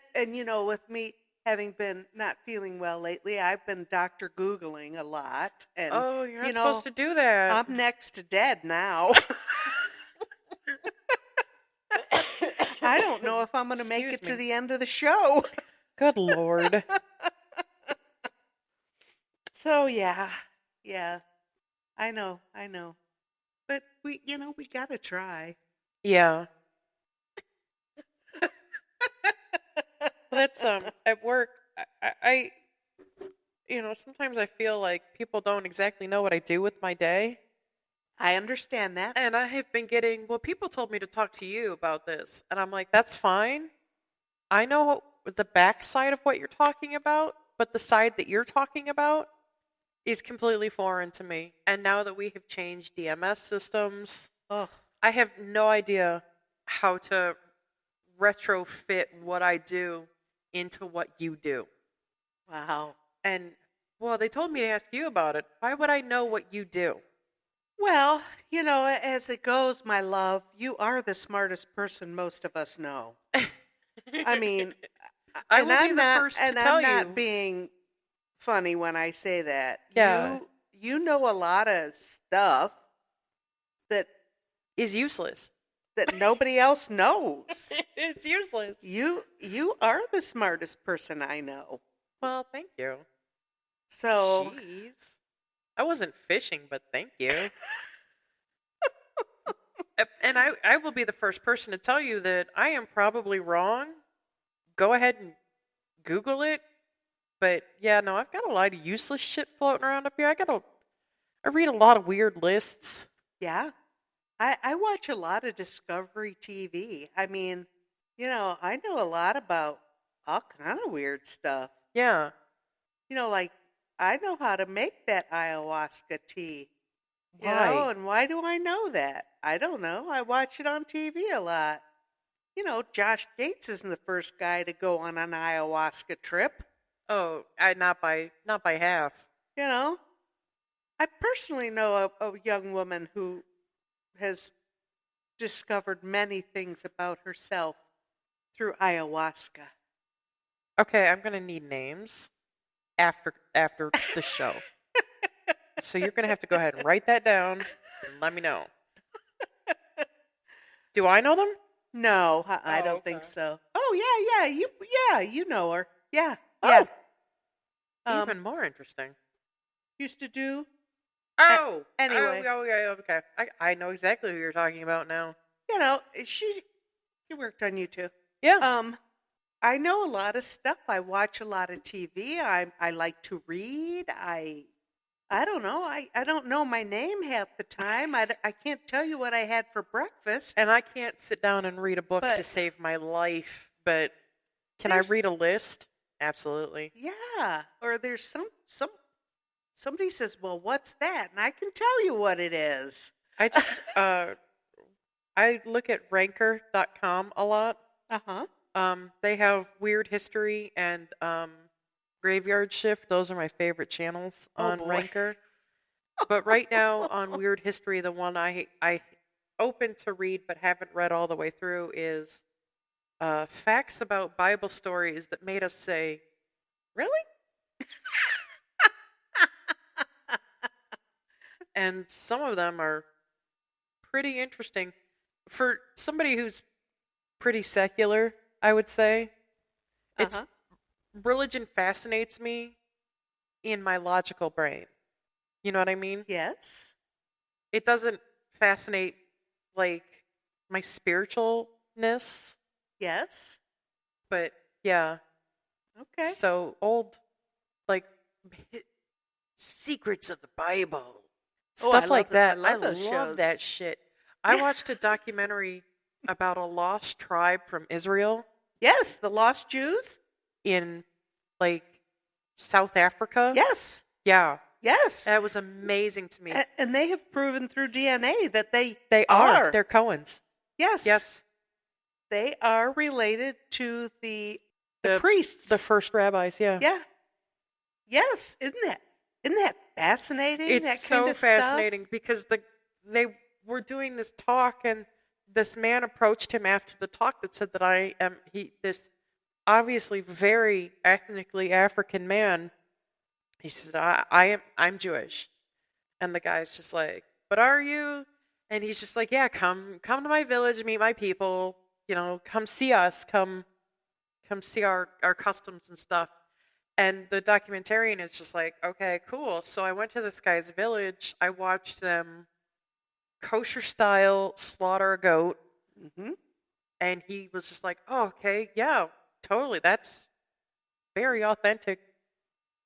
with me having been not feeling well lately, I've been Dr. Googling a lot. And, you're not supposed to do that. I'm next to dead now. I don't know if I'm going to make it to the end of the show. Good Lord. So, yeah. I know. But we got to try. Yeah. That's at work. I sometimes I feel like people don't exactly know what I do with my day. I understand that. And I have been getting, well, people told me to talk to you about this. And I'm like, that's fine. I know the backside of what you're talking about, but the side that you're talking about is completely foreign to me. And now that we have changed DMS systems, I have no idea how to retrofit what I do into what you do. Wow. And, well, they told me to ask you about it. Why would I know what you do? Well, as it goes, my love, you are the smartest person most of us know. I mean, I will be the first to tell you. I'm not being funny when I say that. Yeah. You know a lot of stuff that is useless. That nobody else knows. It's useless. You are the smartest person I know. Well, thank you. So, jeez. I wasn't fishing, but thank you. And I will be the first person to tell you that I am probably wrong. Go ahead and Google it. But yeah, no, I've got a lot of useless shit floating around up here. I read a lot of weird lists. Yeah. I watch a lot of Discovery TV. I mean, I know a lot about all kind of weird stuff. Yeah. Like I know how to make that ayahuasca tea. Why? And why do I know that? I don't know. I watch it on TV a lot. Josh Gates isn't the first guy to go on an ayahuasca trip. Oh, not by half. I personally know a young woman who has discovered many things about herself through ayahuasca. Okay, I'm gonna need names after the show. So you're gonna have to go ahead and write that down and let me know. Do I know them? No, I don't think so. Oh yeah, you know her. Yeah, yeah. Even more interesting. Used to do. Anyway. Oh yeah, okay. I know exactly who you're talking about now. She worked on you too. Yeah. I know a lot of stuff. I watch a lot of TV. I like to read. I don't know. I don't know my name half the time. I can't tell you what I had for breakfast. And I can't sit down and read a book to save my life, but can I read a list? Absolutely. Yeah. Or there's somebody says, well, what's that? And I can tell you what it is. I just, I look at ranker.com a lot. They have Weird History and Graveyard Shift. Those are my favorite channels on Ranker. But right now on Weird History, the one I opened to read but haven't read all the way through is facts about Bible stories that made us say, really? And some of them are pretty interesting. For somebody who's pretty secular, I would say, religion fascinates me in my logical brain. You know what I mean? Yes. It doesn't fascinate, like, my spiritualness. Yes. But, yeah. Okay. So, old, like, secrets of the Bible. Stuff like that. I love that shit. I watched a documentary about a lost tribe from Israel. Yes, the lost Jews? In, like, South Africa. Yes. Yeah. Yes. That was amazing to me. And they have proven through DNA that they are. They're Cohens. Yes. Yes. They are related to the priests. The first rabbis, yeah. Yeah. Yes. Isn't that fascinating? It's so fascinating because they were doing this talk and this man approached him after the talk that said that this obviously very ethnically African man. He said, I'm Jewish. And the guy's just like, but are you? And he's just like, yeah, come to my village, meet my people, come see us, come see our customs and stuff. And the documentarian is just like, okay, cool. So I went to this guy's village. I watched them kosher style slaughter a goat. Mm-hmm. And he was just like, oh, okay, yeah, totally. That's very authentic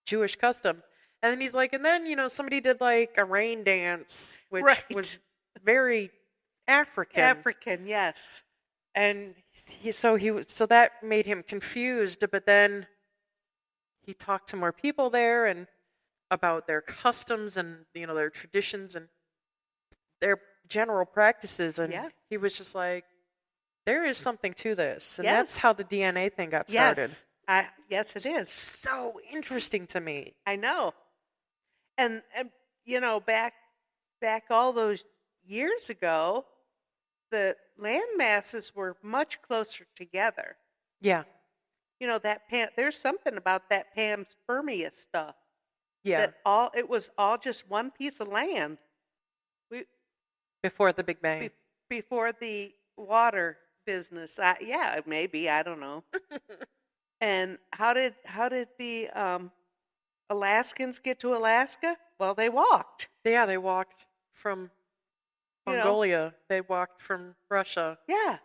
Jewish custom. And then he's like, and then, somebody did like a rain dance, which was very African. African, yes. And so that made him confused, but then he talked to more people there and about their customs and, their traditions and their general practices. And he was just like, there is something to this. And that's how the DNA thing got started. Yes, it is. So interesting to me. I know. And back all those years ago, the land masses were much closer together. Yeah. There's something about that panspermia stuff. Yeah. It was all just one piece of land. Before the Big Bang. Before the water business. Maybe, I don't know. And how did the Alaskans get to Alaska? Well, they walked. Yeah, they walked from Mongolia. They walked from Russia. Yeah.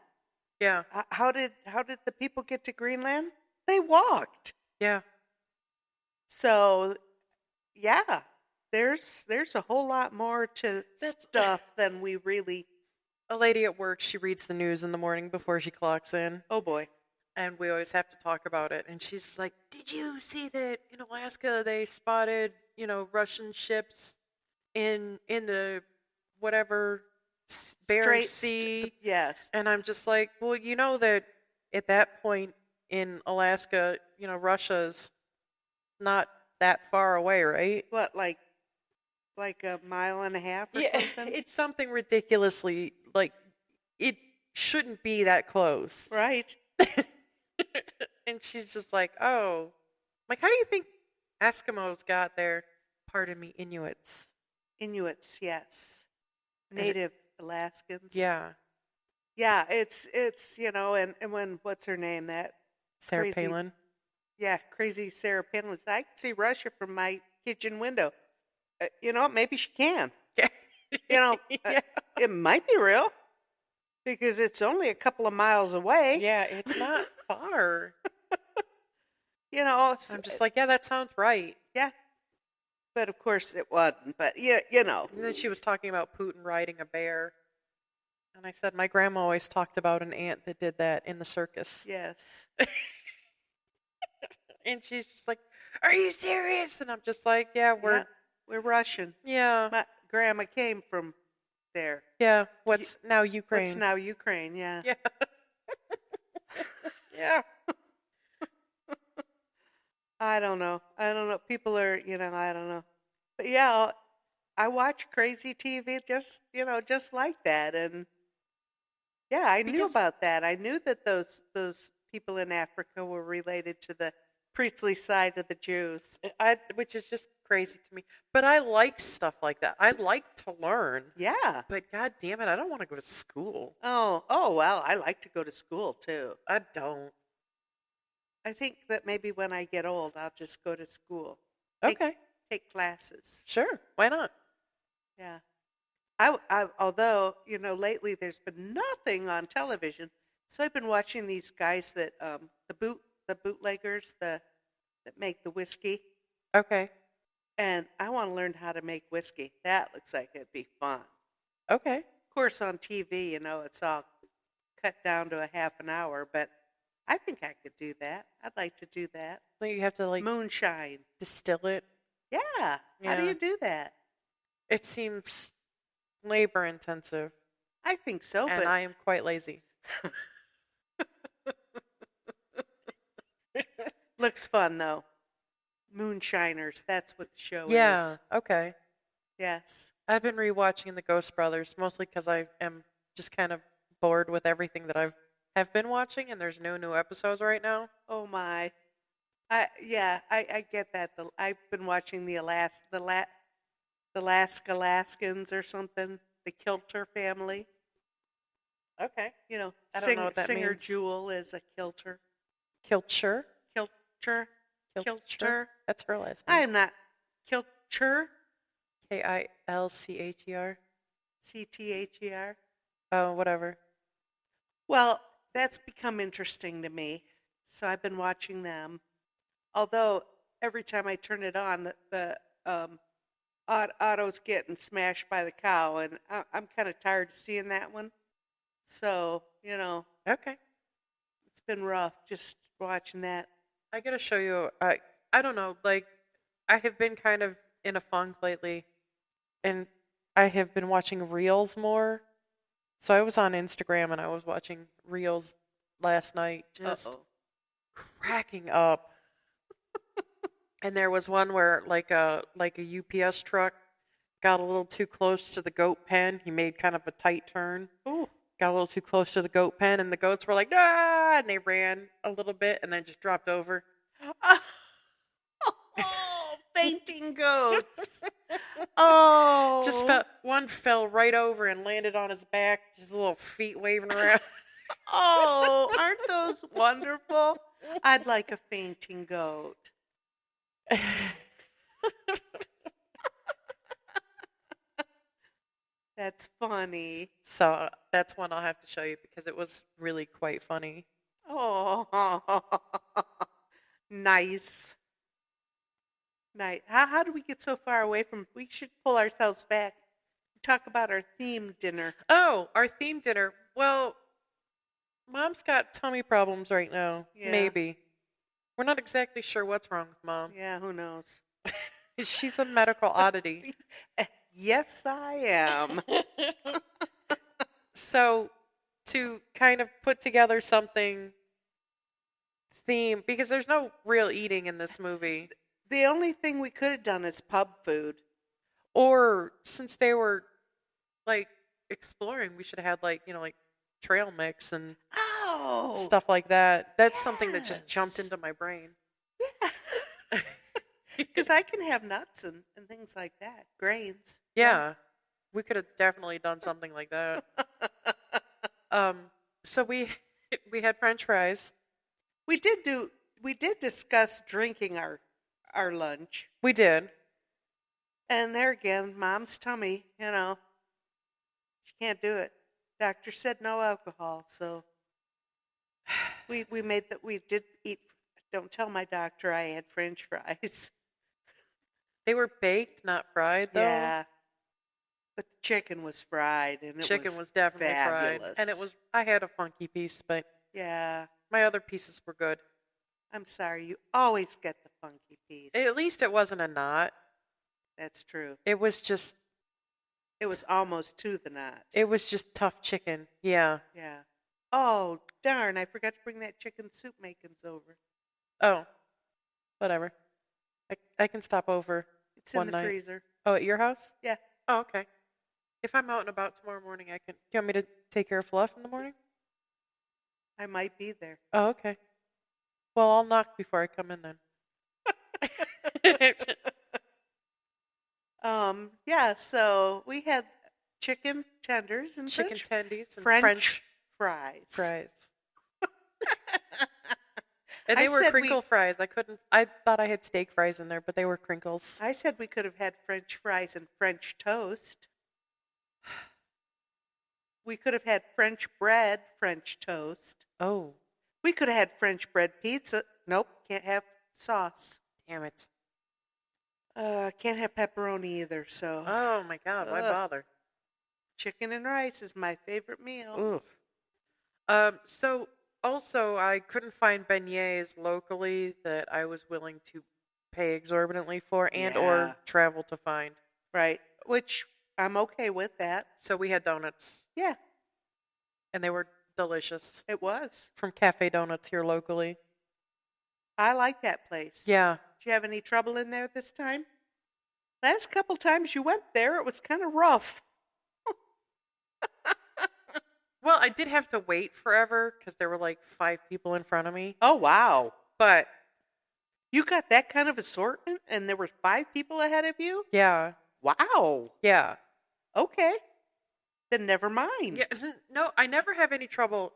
Yeah. How did the people get to Greenland? They walked. Yeah. So, yeah, there's a whole lot more to stuff than we really. A lady at work, she reads the news in the morning before she clocks in. Oh boy. and we always have to talk about it. And she's just like, "Did you see that in Alaska they spotted, Russian ships in the whatever Bering Sea?" Yes. And I'm just like, "Well, you know that at that point in Alaska, Russia's not that far away, right?" What, like a mile and a half or something? It's something ridiculously like it shouldn't be that close. Right. And she's just like, "Oh." Like, how do you think Eskimos got there? Pardon me, Inuits. Inuits, yes. Native Alaskans. Yeah. Yeah, it's and when what's her name, that Sarah crazy, Palin. yeah, crazy Sarah Palin said, "I can see Russia from my kitchen window." Maybe she can. Yeah. Yeah. It might be real because it's only a couple of miles away. Yeah, it's not far. I'm I'm just like, yeah, that sounds right. yeah, but of course it wasn't. But And then she was talking about Putin riding a bear. And I said, my grandma always talked about an aunt that did that in the circus. yes, And she's just like, "Are you serious?" And I'm just like, yeah, we're Russian. yeah. My grandma came from there. Yeah. What's now Ukraine? What's now Ukraine? Yeah. Yeah. Yeah. I don't know. People are, I don't know. But yeah, I watch crazy TV just like that. And yeah, I knew about that. I knew that those people in Africa were related to the priestly side of the Jews. Which is just crazy to me. But I like stuff like that. I like to learn. Yeah. But god damn it, I don't want to go to school. Oh, well, I like to go to school too. I don't. I think that maybe when I get old, I'll just go to school. Okay. Take classes. Sure. Why not? Yeah. Although, lately there's been nothing on television. So I've been watching these guys that, the bootleggers, that make the whiskey. Okay. And I want to learn how to make whiskey. That looks like it'd be fun. Okay. Of course, on TV, it's all cut down to a half an hour, but I think I could do that. I'd like to do that. So you have to moonshine. Distill it. Yeah. How do you do that? It seems labor intensive. I think so, and but I am quite lazy. Looks fun though. Moonshiners, that's what the show is. Yeah, okay. Yes. I've been rewatching The Ghost Brothers, mostly because I am just kind of bored with everything that I have been watching, and there's no new episodes right now. Oh my. I get that. I've been watching the Alaskans or something, the Kilter family. Okay. I don't know what that Singer means. Jewel is a Kilter. Kilcher? Kilter. That's her last name. I am not. Kilcher. Kilcher. Cther. Oh, whatever. Well, that's become interesting to me. So I've been watching them. Although every time I turn it on, the Otto's getting smashed by the cow, and I'm kind of tired of seeing that one. So, Okay. it's been rough just watching that. I gotta show you. I don't know. Like, I have been kind of in a funk lately, and I have been watching reels more. So I was on Instagram and I was watching reels last night, just cracking up. And there was one where like a UPS truck got a little too close to the goat pen. He made kind of a tight turn. Ooh. Got a little too close to the goat pen, and the goats were like, "Ah!" And they ran a little bit and then just dropped over. Oh, fainting goats. Oh. One fell right over and landed on his back, just little feet waving around. Oh, aren't those wonderful? I'd like a fainting goat. That's funny. So that's one I'll have to show you because it was really quite funny. Oh, nice. Nice. How do we get so far away from? We should pull ourselves back and talk about our theme dinner. Oh, our theme dinner. Well, Mom's got tummy problems right now. Yeah. Maybe. We're not exactly sure what's wrong with Mom. Yeah, who knows? She's a medical oddity. Yes, I am. So, to kind of put together something theme, because there's no real eating in this movie. The only thing we could have done is pub food. Or since they were like exploring, we should have had like trail mix and stuff like that. That's something that just jumped into my brain. Yeah. Because I can have nuts and things like that, grains. Yeah. We could have definitely done something like that. So we had French fries. We did discuss drinking our lunch. We did. And there again, Mom's tummy, she can't do it. Doctor said no alcohol, so we did eat. Don't tell my doctor I had French fries. They were baked, not fried, though. Yeah, but the chicken was fried, and chicken was definitely fabulous. fried, and I had a funky piece, but yeah, my other pieces were good. I'm sorry, you always get the funky piece. At least it wasn't a knot. That's true. It was just. It was almost to the knot. It was just tough chicken. Yeah. Yeah. Oh, darn, I forgot to bring that chicken soup makins over. Oh, whatever. I can stop over. It's in the freezer. Oh, at your house? Yeah. Oh, okay. If I'm out and about tomorrow morning, I can. You want me to take care of Fluff in the morning? I might be there. Oh, okay. Well, I'll knock before I come in then. Yeah, so we had chicken tenders and chicken tendies and French fries. And they were crinkle fries. I thought I had steak fries in there, but they were crinkles. I said we could have had French fries and French toast. We could have had French bread, French toast. Oh. We could have had French bread pizza. Nope, can't have sauce. Damn it. Can't have pepperoni either, so. Oh my God, why bother? Chicken and rice is my favorite meal. Oof. So also I couldn't find beignets locally that I was willing to pay exorbitantly for or travel to find. Right, which I'm okay with that. So we had donuts. Yeah. And they were delicious. It was. From Cafe Donuts here locally. I like that place. Yeah. Did you have any trouble in there this time? Last couple times you went there, it was kind of rough. Well, I did have to wait forever because there were like 5 people in front of me. Oh, wow. But you got that kind of assortment and there were 5 people ahead of you? Yeah. Wow. Yeah. Okay. Then never mind. Yeah, no, I never have any trouble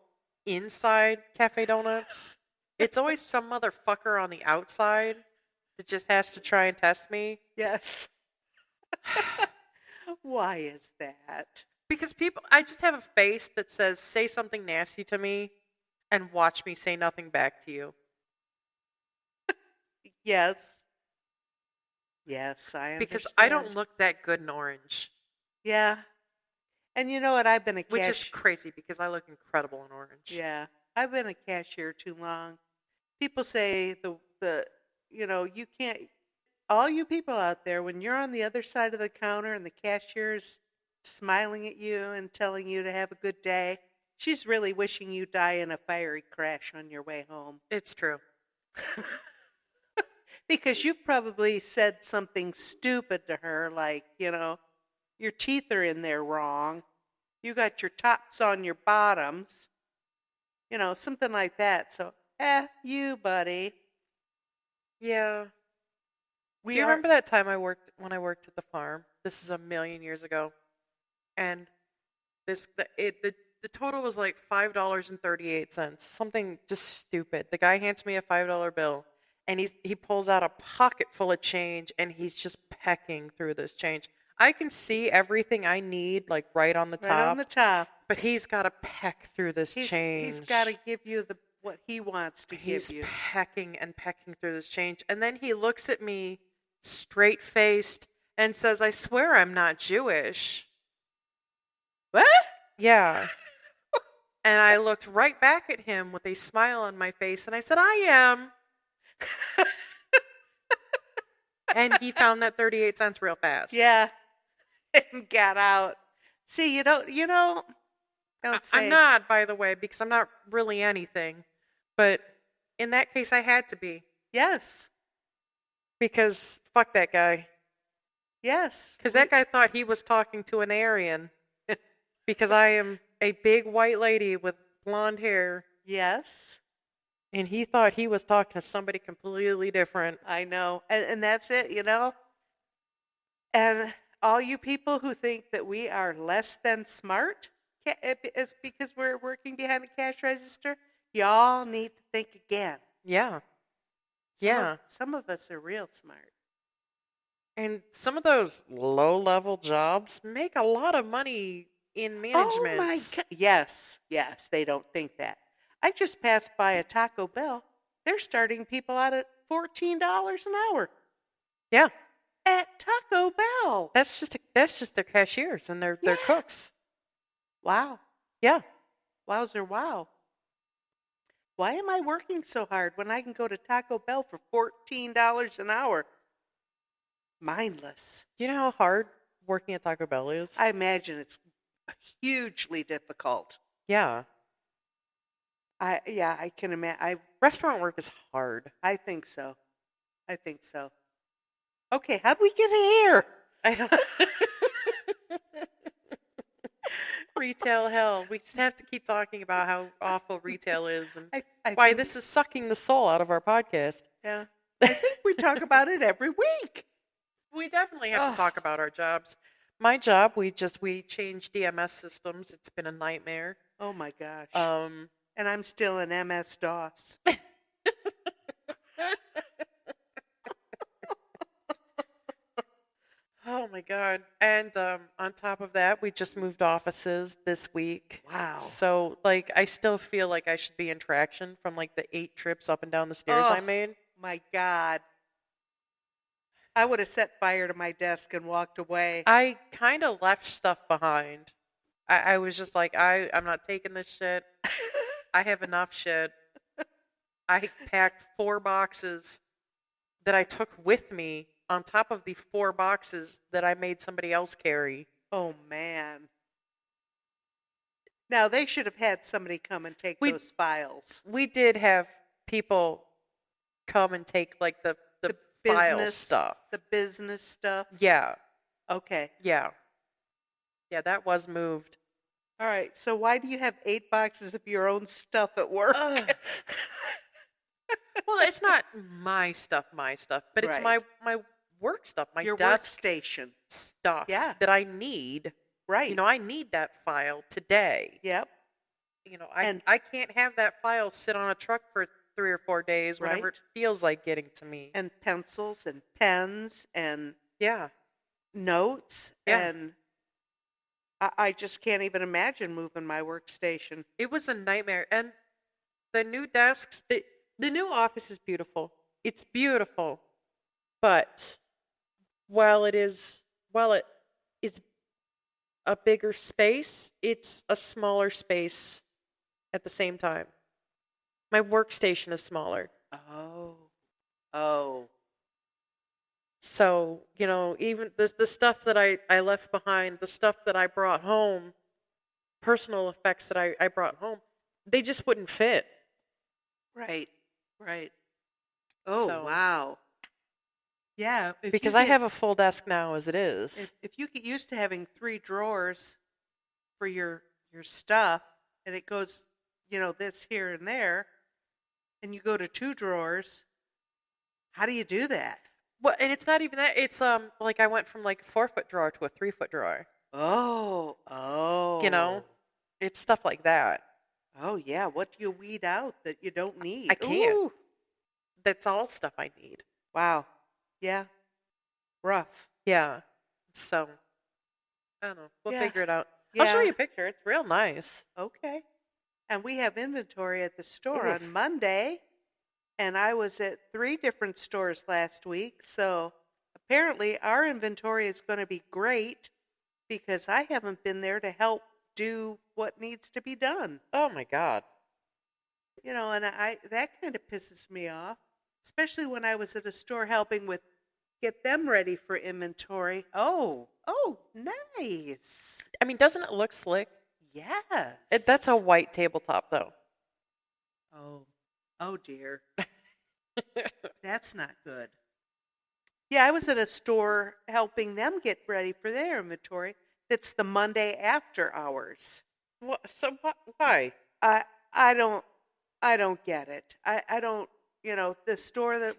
inside Cafe Donuts. It's always some motherfucker on the outside that just has to try and test me. Yes. Why is that? Because I just have a face that says, say something nasty to me and watch me say nothing back to you. Yes. Yes, I understand. Because I don't look that good in orange. Yeah. And you know what? I've been a cashier. Which is crazy because I look incredible in orange. Yeah. I've been a cashier too long. People say you can't, all you people out there, when you're on the other side of the counter and the cashier's smiling at you and telling you to have a good day, she's really wishing you die in a fiery crash on your way home. It's true. Because you've probably said something stupid to her, like, your teeth are in there wrong. You got your tops on your bottoms. Something like that. So, F you, buddy. Yeah. Do you remember that time when I worked at the farm? This is a million years ago. And the total was like $5.38. Something just stupid. The guy hands me a $5 bill. And he pulls out a pocket full of change, and he's just pecking through this change. I can see everything I need, like right on the top. Right on the top. But he's got to peck through this change. He's got to give you what he wants to give you. He's pecking and pecking through this change. And then he looks at me straight-faced and says, I swear I'm not Jewish. What? Yeah. And I looked right back at him with a smile on my face, and I said, I am. And he found that 38 cents real fast. Yeah. And got out. See, don't say. I'm not, by the way, because I'm not really anything. But in that case, I had to be. Yes. Because fuck that guy. Yes. Because that guy thought he was talking to an Aryan. Because I am a big white lady with blonde hair. Yes. And he thought he was talking to somebody completely different. I know. And that's it, And all you people who think that we are less than smart, it's because we're working behind a cash register, y'all need to think again. Yeah. Some of us are real smart. And some of those low-level jobs make a lot of money in management. Oh, my God. Yes, they don't think that. I just passed by a Taco Bell. They're starting people out at $14 an hour. Yeah. At Taco Bell. That's just their cashiers and their cooks. Wow. Yeah. Wowzer, wow. Why am I working so hard when I can go to Taco Bell for $14 an hour? Mindless. Do you know how hard working at Taco Bell is? I imagine it's hugely difficult. Yeah. I can imagine. Restaurant work is hard. I think so. Okay, how'd we get here? I don't. Retail hell. We just have to keep talking about how awful retail is and why this is sucking the soul out of our podcast. Yeah. I think we talk about it every week. We definitely have to talk about our jobs. My job, we changed DMS systems. It's been a nightmare. Oh my gosh. And I'm still in MS-DOS. Oh my God. And on top of that, we just moved offices this week. Wow. So, I still feel like I should be in traction from, the 8 trips up and down the stairs I made. My God. I would have set fire to my desk and walked away. I kind of left stuff behind. I was just like, I'm not taking this shit. I have enough shit. I packed 4 boxes that I took with me on top of the 4 boxes that I made somebody else carry. Oh, man. Now, they should have had somebody come and take those files. We did have people come and take, the file stuff. The business stuff? Yeah. Okay. Yeah. Yeah, that was moved. All right. So why do you have 8 boxes of your own stuff at work? Well, it's not my stuff, but it's my work stuff, your desk workstation stuff that I need. Right. I need that file today. Yep. I can't have that file sit on a truck for 3 or 4 days, whenever it feels like getting to me. And pencils and pens and notes. Yeah. And I just can't even imagine moving my workstation. It was a nightmare. And the new desks, the new office is beautiful. It's beautiful. But while it is a bigger space, it's a smaller space at the same time. My workstation is smaller. Oh. So, even the stuff that I left behind, the stuff that I brought home, personal effects that I brought home, they just wouldn't fit. Right. Oh, wow. Yeah. Because I have a full desk now as it is. If you get used to having 3 drawers for your stuff, and it goes, this here and there, and you go to 2 drawers, how do you do that? Well, and it's not even that. It's I went from a 4-foot drawer to a 3-foot drawer. Oh. It's stuff like that. Oh yeah. What do you weed out that you don't need? I can't. Ooh. That's all stuff I need. Wow. Yeah. Rough. Yeah. So I don't know. We'll figure it out. Yeah. I'll show you a picture. It's real nice. Okay. And we have inventory at the store on Monday. And I was at 3 different stores last week. So apparently our inventory is going to be great because I haven't been there to help do what needs to be done. Oh my God. You know, and that kind of pisses me off, especially when I was at a store helping with get them ready for inventory. Oh, nice. I mean, doesn't it look slick? Yes. That's a white tabletop, though. Oh dear. That's not good. Yeah, I was at a store helping them get ready for their inventory. That's the Monday after hours. What? So why? I don't get it. I don't. You know, the store that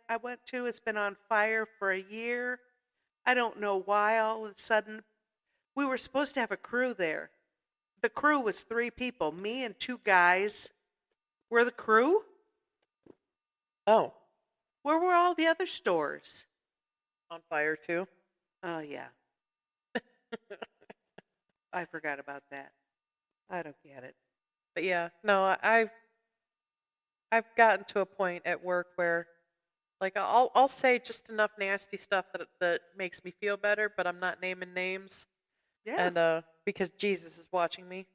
I went to has been on fire for a year. I don't know why all of a sudden. We were supposed to have a crew there. The crew was 3 people. Me and 2 guys were the crew. Oh. Where were all the other stores? On fire, too? Oh, yeah. I forgot about that. I don't get it. But yeah, no, I've gotten to a point at work where, like, I'll say just enough nasty stuff that makes me feel better, but I'm not naming names. Yeah. And because Jesus is watching me.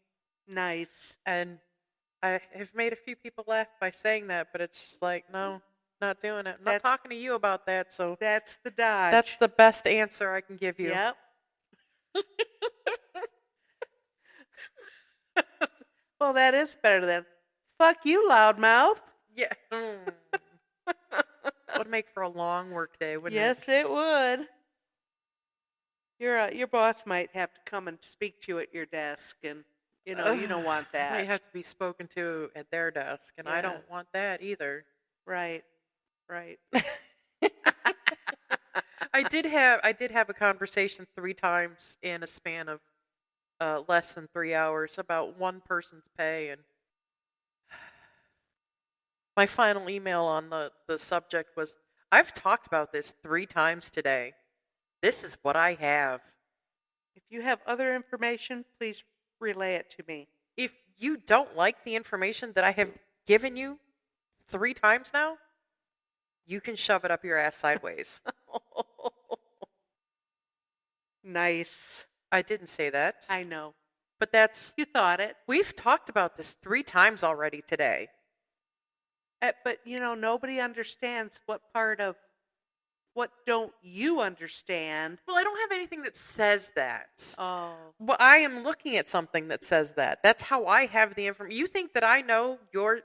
Nice. And I have made a few people laugh by saying that, but it's just like, no, not doing it. I'm not talking to you about that, so that's the dodge. That's the best answer I can give you. Yep. Well, that is better than fuck you, loudmouth. Yeah. Would make for a long work day, wouldn't it? Yes, it would. Your boss might have to come and speak to you at your desk, and you don't want that. They have to be spoken to at their desk, and I don't want that either. Right. I did have a conversation 3 times in a span of less than 3 hours about one person's pay, and my final email on the subject was, I've talked about this 3 times today. This is what I have. If you have other information, please relay it to me. If you don't like the information that I have given you 3 times now, you can shove it up your ass sideways. Nice. I didn't say that. I know. But that's... You thought it. We've talked about this 3 times already today. But, nobody understands what don't you understand? Well, I don't have anything that says that. Oh. Well, I am looking at something that says that. That's how I have the information. You think that I know your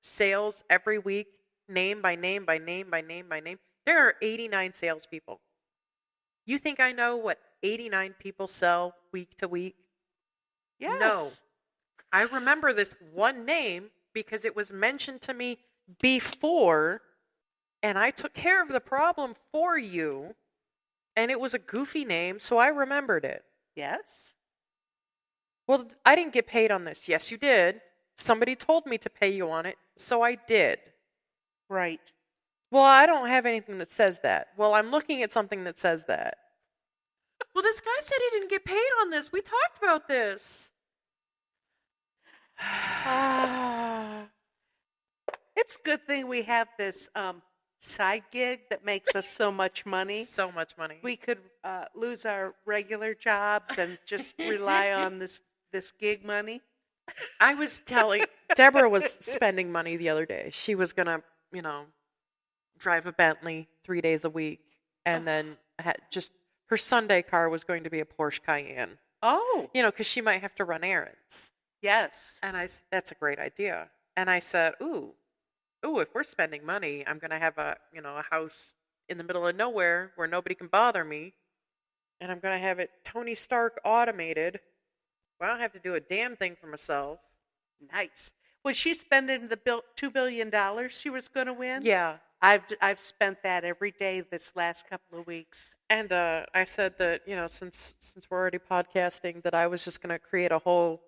sales every week, name by name by name by name by name? There are 89 salespeople. You think I know what 89 people sell week to week? Yes. No. I remember this one name because it was mentioned to me before, and I took care of the problem for you, and it was a goofy name, so I remembered it. Yes. Well, I didn't get paid on this. Yes, you did. Somebody told me to pay you on it, so I did. Right. Well, I don't have anything that says that. Well, I'm looking at something that says that. Well, this guy said he didn't get paid on this. We talked about this. It's a good thing we have this side gig that makes us so much money. So much money. We could lose our regular jobs and just rely on this gig money. I was telling Deborah was spending money the other day. She was gonna, drive a Bentley 3 days a week, and then just her Sunday car was going to be a Porsche Cayenne. Oh, because she might have to run errands. Yes, and that's a great idea. And I said, ooh, if we're spending money, I'm gonna have a house in the middle of nowhere where nobody can bother me, and I'm gonna have it Tony Stark automated. Well, I don't have to do a damn thing for myself. Nice. Was she spending the $2 billion she was going to win? Yeah. I've spent that every day this last couple of weeks. And I said that, since we're already podcasting, that I was just going to create a whole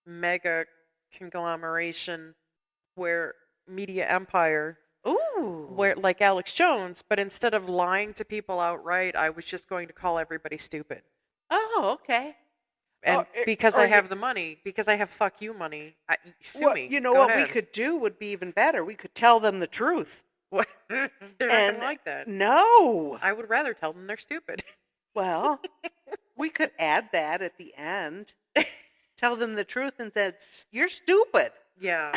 mega conglomeration media empire. Ooh. Where, like Alex Jones, but instead of lying to people outright, I was just going to call everybody stupid. Oh, okay. And because I have the money, because I have fuck you money, sue me. You know what we could do would be even better. We could tell them the truth. What? They're not going to like that. No. I would rather tell them they're stupid. Well, we could add that at the end. tell them the truth and said, "You're stupid." Yeah.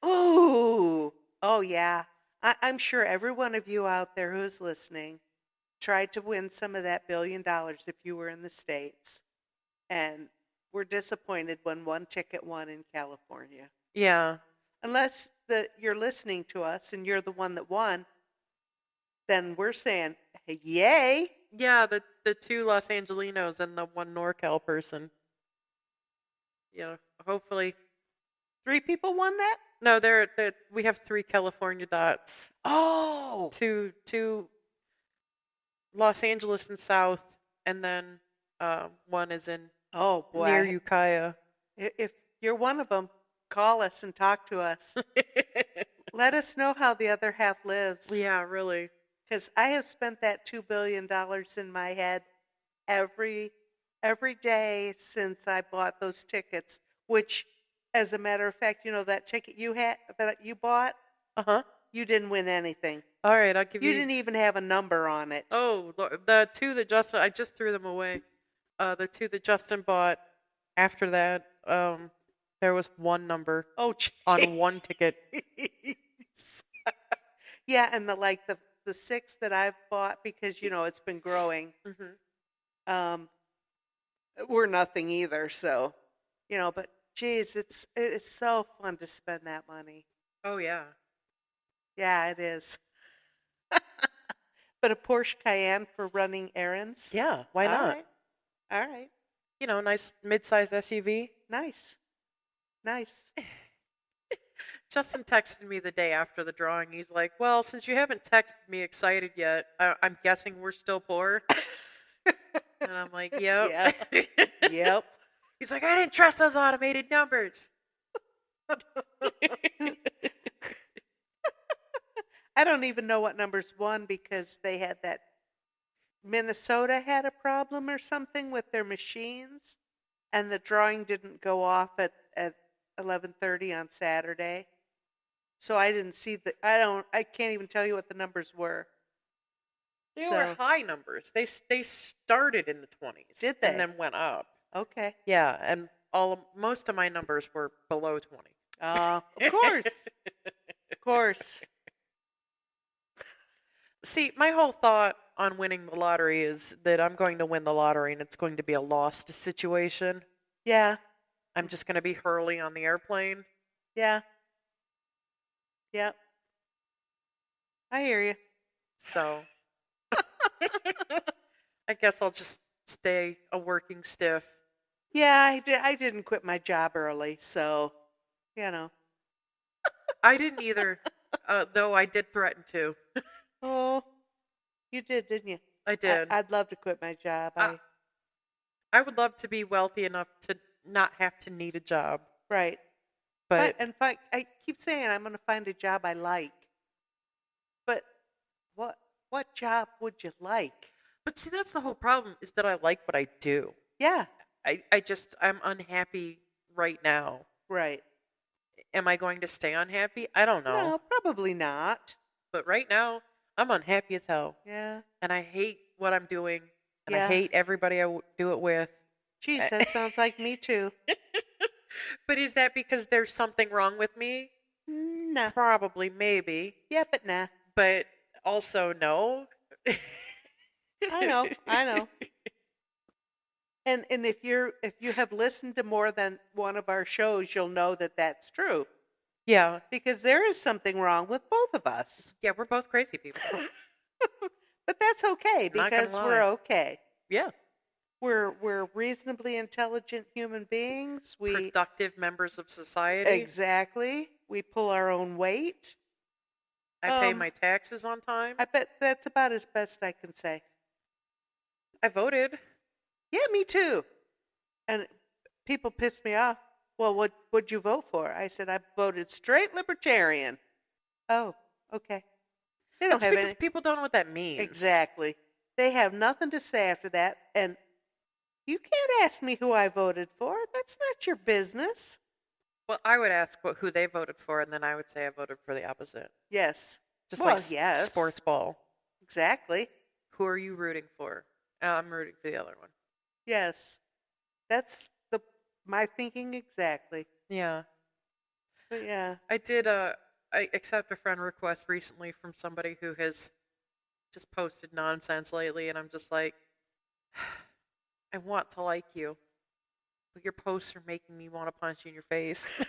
Ooh. Oh, yeah. I'm sure every one of you out there who's listening tried to win some of that $1 billion if you were in the States. And were disappointed when one ticket won in California. Yeah. Unless you're listening to us and you're the one that won, then we're saying, hey, yay. Yeah, the two Los Angelinos and the one NorCal person. Hopefully. 3 people won that? No, we have 3 California dots. Oh. Two Los Angeles and South, and then one is in near Ukiah. If you're one of them, call us and talk to us. Let us know how the other half lives. Yeah, really. Because I have spent that $2 billion in my head every day since I bought those tickets, which, as a matter of fact, that ticket that you bought, you didn't win anything. All right, I'll give you. You didn't even have a number on it. Oh, the 2 that Justin, I just threw them away. The 2 that Justin bought after that, there was one number on one ticket. Yeah, and the 6 that I've bought, because it's been growing, were nothing either. So, but geez, it is so fun to spend that money. Oh yeah. Yeah, it is. But a Porsche Cayenne for running errands? Yeah, why not? All right. Nice mid-size SUV. Nice. Justin texted me the day after the drawing. He's like, well, since you haven't texted me excited yet, I'm guessing we're still poor. And I'm like, yep. Yep. He's like, I didn't trust those automated numbers. I don't even know what numbers won, because they had that Minnesota had a problem or something with their machines, and the drawing didn't go off at 11:30 on Saturday. So I didn't see I can't even tell you what the numbers were. They were high numbers. They started in the 20s. Did they? And then went up. Okay. Yeah, and most of my numbers were below 20. Of course. Of course. See, my whole thought on winning the lottery is that I'm going to win the lottery and it's going to be a lost situation. Yeah. I'm just going to be Hurley on the airplane. Yeah. Yep. I hear you. So, I guess I'll just stay a working stiff. Yeah, I didn't quit my job early, so, I didn't either, though I did threaten to. Oh, you did, didn't you? I did. I'd love to quit my job. I would love to be wealthy enough to not have to need a job. Right. But I keep saying I'm going to find a job I like. But what job would you like? But see, that's the whole problem, is that I like what I do. Yeah. I'm unhappy right now. Right. Am I going to stay unhappy? I don't know. No, probably not. But right now, I'm unhappy as hell. Yeah. And I hate what I'm doing. And Yeah. I hate everybody I do it with. Geez, that sounds like me too. But is that because there's something wrong with me? No. Probably, maybe. Yeah, but nah. But also, no. I know. And if you have listened to more than one of our shows, you'll know that that's true. Yeah. Because there is something wrong with both of us. Yeah, we're both crazy people. But that's okay, Not gonna because we're lie. okay. Yeah. We're reasonably intelligent human beings. We Productive members of society. Exactly. We pull our own weight. I pay my taxes on time. I bet that's about as best I can say. I voted. Yeah, me too. And people piss me off. Well, what'd you vote for? I said I voted straight libertarian. Oh, okay. They don't That's have because any. people don't know what that means. Exactly. They have nothing to say after that, and you can't ask me who I voted for. That's not your business. Well, I would ask who they voted for, and then I would say I voted for the opposite. Yes. Just Well, like yes. sports ball. Exactly. Who are you rooting for? I'm rooting for the other one. Yes. That's my thinking exactly. Yeah. But yeah. I accept a friend request recently from somebody who has just posted nonsense lately, and I'm just like, I want to like you, but your posts are making me want to punch you in your face.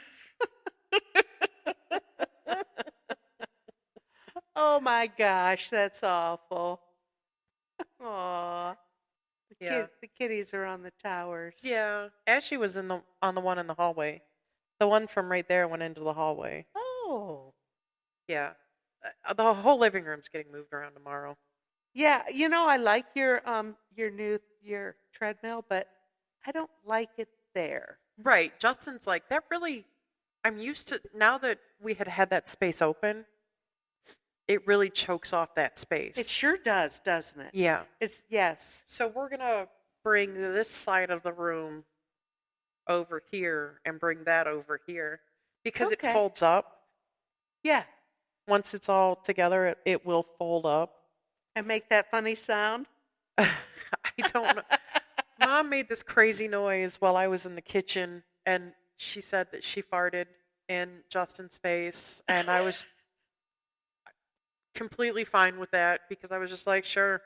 Oh my gosh, that's awful. Aw. Yeah. The kitties are on the towers. Yeah. Ashley was on the one in the hallway. The one from right there went into the hallway. Oh. Yeah. The whole living room's getting moved around tomorrow. Yeah, I like your treadmill, but I don't like it there. Right. Justin's like, that really, I'm used to, now that we had that space open, it really chokes off that space. It sure does, doesn't it? Yeah. Yes. So we're going to bring this side of the room over here and bring that over here because it folds up. Yeah. Once it's all together, it will fold up. And make that funny sound? I don't know. Mom made this crazy noise while I was in the kitchen, and she said that she farted in Justin's face, and I was completely fine with that because I was just like, sure.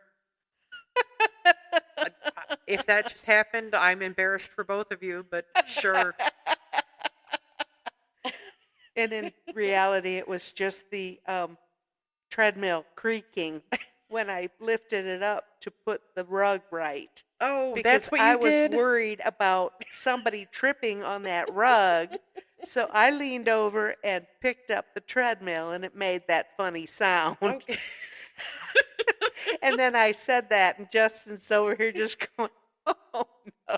If that just happened, I'm embarrassed for both of you, but sure. And in reality, it was just the treadmill creaking when I lifted it up to put the rug right. Oh, because that's what you did? I was worried about somebody tripping on that rug. So I leaned over and picked up the treadmill, and it made that funny sound. Okay. And then I said that, and Justin's over here just going, oh, no.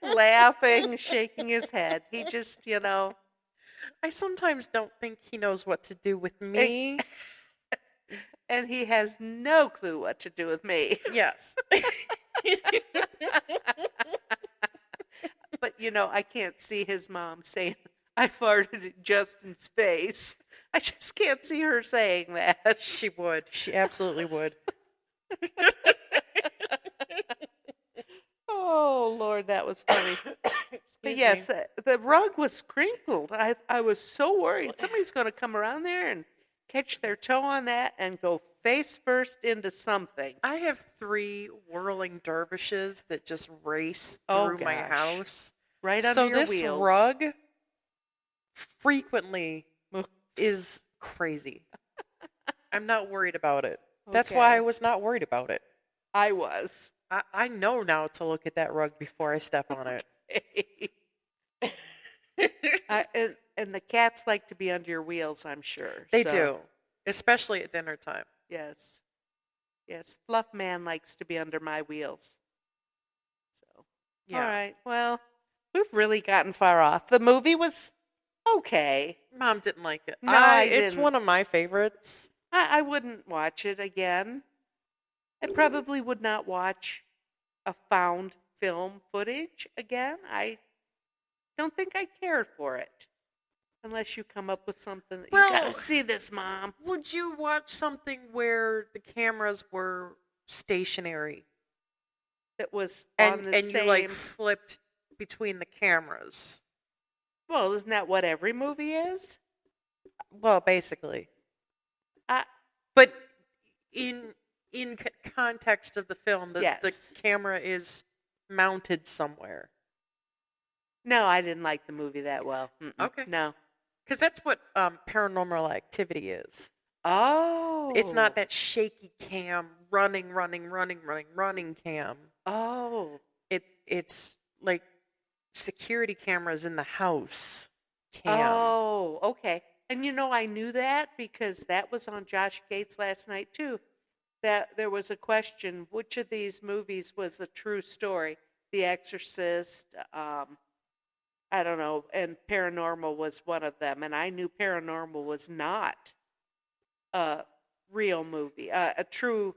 Laughing, shaking his head. He just, I sometimes don't think he knows what to do with me. And he has no clue what to do with me. Yes. But, I can't see his mom saying, I farted in Justin's face. I just can't see her saying that. She would. She absolutely would. Oh, Lord, that was funny. But yes, the rug was crinkled. I was so worried. Somebody's going to come around there and catch their toe on that and go face first into something. I have 3 whirling dervishes that just race through my house. Right under your wheels. So this rug frequently is crazy. I'm not worried about it. That's why I was not worried about it. I was. I know now to look at that rug before I step on it. And the cats like to be under your wheels, I'm sure. They do, especially at dinner time. Yes. Yes, Fluff Man likes to be under my wheels. So, yeah. All right. Well, we've really gotten far off. The movie was okay. Mom didn't like it. No, I didn't. It's one of my favorites. I wouldn't watch it again. I probably would not watch a found film footage again. I don't think I cared for it. Unless you come up with something that you gotta see this, Mom. Would you watch something where the cameras were stationary? That was on the same... And you flipped between the cameras. Well, isn't that what every movie is? Well, basically. But in context of the film, the camera is mounted somewhere. No, I didn't like the movie that well. Okay. No. Because that's what Paranormal Activity is. Oh. It's not that shaky cam, running cam. Oh. It's like security cameras in the house cam. Oh, okay. And I knew that because that was on Josh Gates last night too. That there was a question, which of these movies was a true story? The Exorcist, I don't know, and Paranormal was one of them. And I knew Paranormal was not a real movie, a true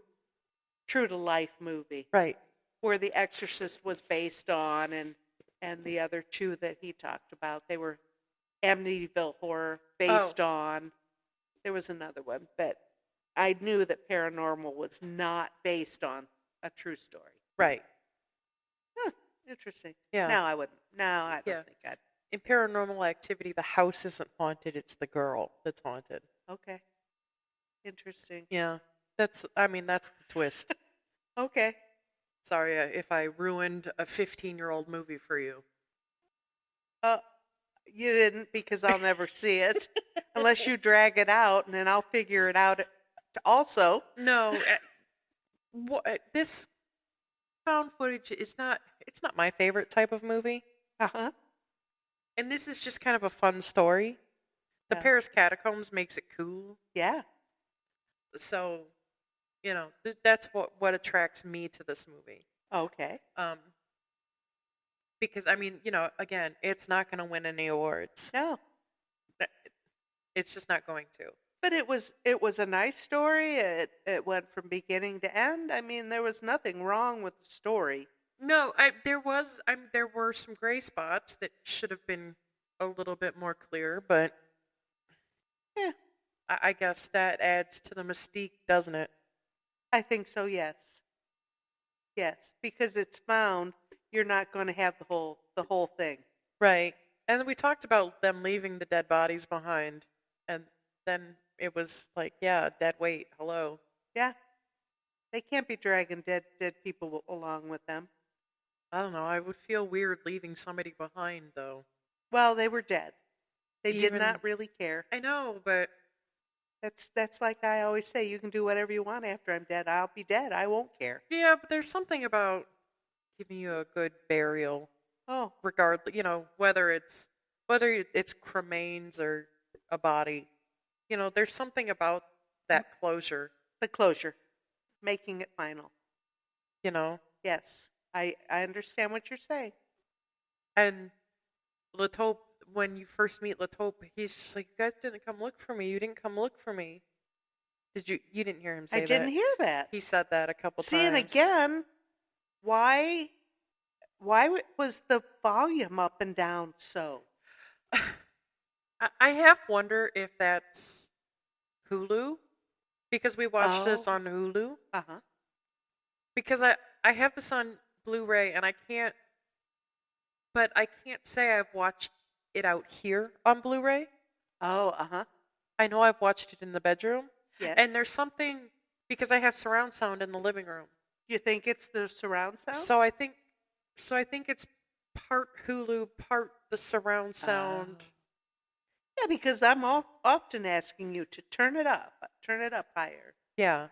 to life movie. Right. Where The Exorcist was based on, and the other 2 that he talked about, they were Amityville Horror based on. There was another one, but I knew that Paranormal was not based on a true story. Right. Huh. Interesting. Yeah. No, I wouldn't. No, I Yeah. don't think I'd. In Paranormal Activity, the house isn't haunted, it's the girl that's haunted. Okay. Interesting. Yeah. That's the twist. Okay. Sorry if I ruined a 15-year-old movie for you. Uh, you didn't, because I'll never see it unless you drag it out, and then I'll figure it out also. No, this found footage is not. It's not my favorite type of movie, Uh-huh. and this is just kind of a fun story. The Yeah. Paris Catacombs makes it cool, Yeah. so that's what attracts me to this movie. Okay. Because again, it's not going to win any awards. No. It's just not going to. But it was a nice story. It went from beginning to end. I mean, there was nothing wrong with the story. No, there were some gray spots that should have been a little bit more clear, but Yeah, I guess that adds to the mystique, doesn't it? I think so. Yes. Yes, because it's found, you're not going to have the whole thing. Right. And then we talked about them leaving the dead bodies behind, and then it was like, yeah, dead weight. Hello. Yeah. They can't be dragging dead people along with them. I don't know. I would feel weird leaving somebody behind, though. Well, they were dead. They did Even- not really care. I know, but That's like I always say, you can do whatever you want after I'm dead. I'll be dead. I won't care. yeah, but there's something about giving you a good burial, Oh, regardless. Whether it's cremains or a body. There's something about that closure. the closure. Making it final. You know, Yes. I understand what you're saying. and Latope, when you first meet Latope, he's just like, "You guys didn't come look for me. You didn't come look for me." Did you? You didn't hear him say I that? didn't hear that. He said that a couple See, times. and again, why was the volume up and down so? I have wondered if that's Hulu, because we watched this Oh. on Hulu. Uh-huh. Because I have this on Blu-ray, and I can't say I've watched it out here on Blu-ray. Oh, uh-huh. I know I've watched it in the bedroom. Yes. And there's something, because I have surround sound in the living room. You think it's the surround sound? So I think it's part Hulu, part the surround sound. Yeah, because I'm often asking you to turn it up higher. Yeah.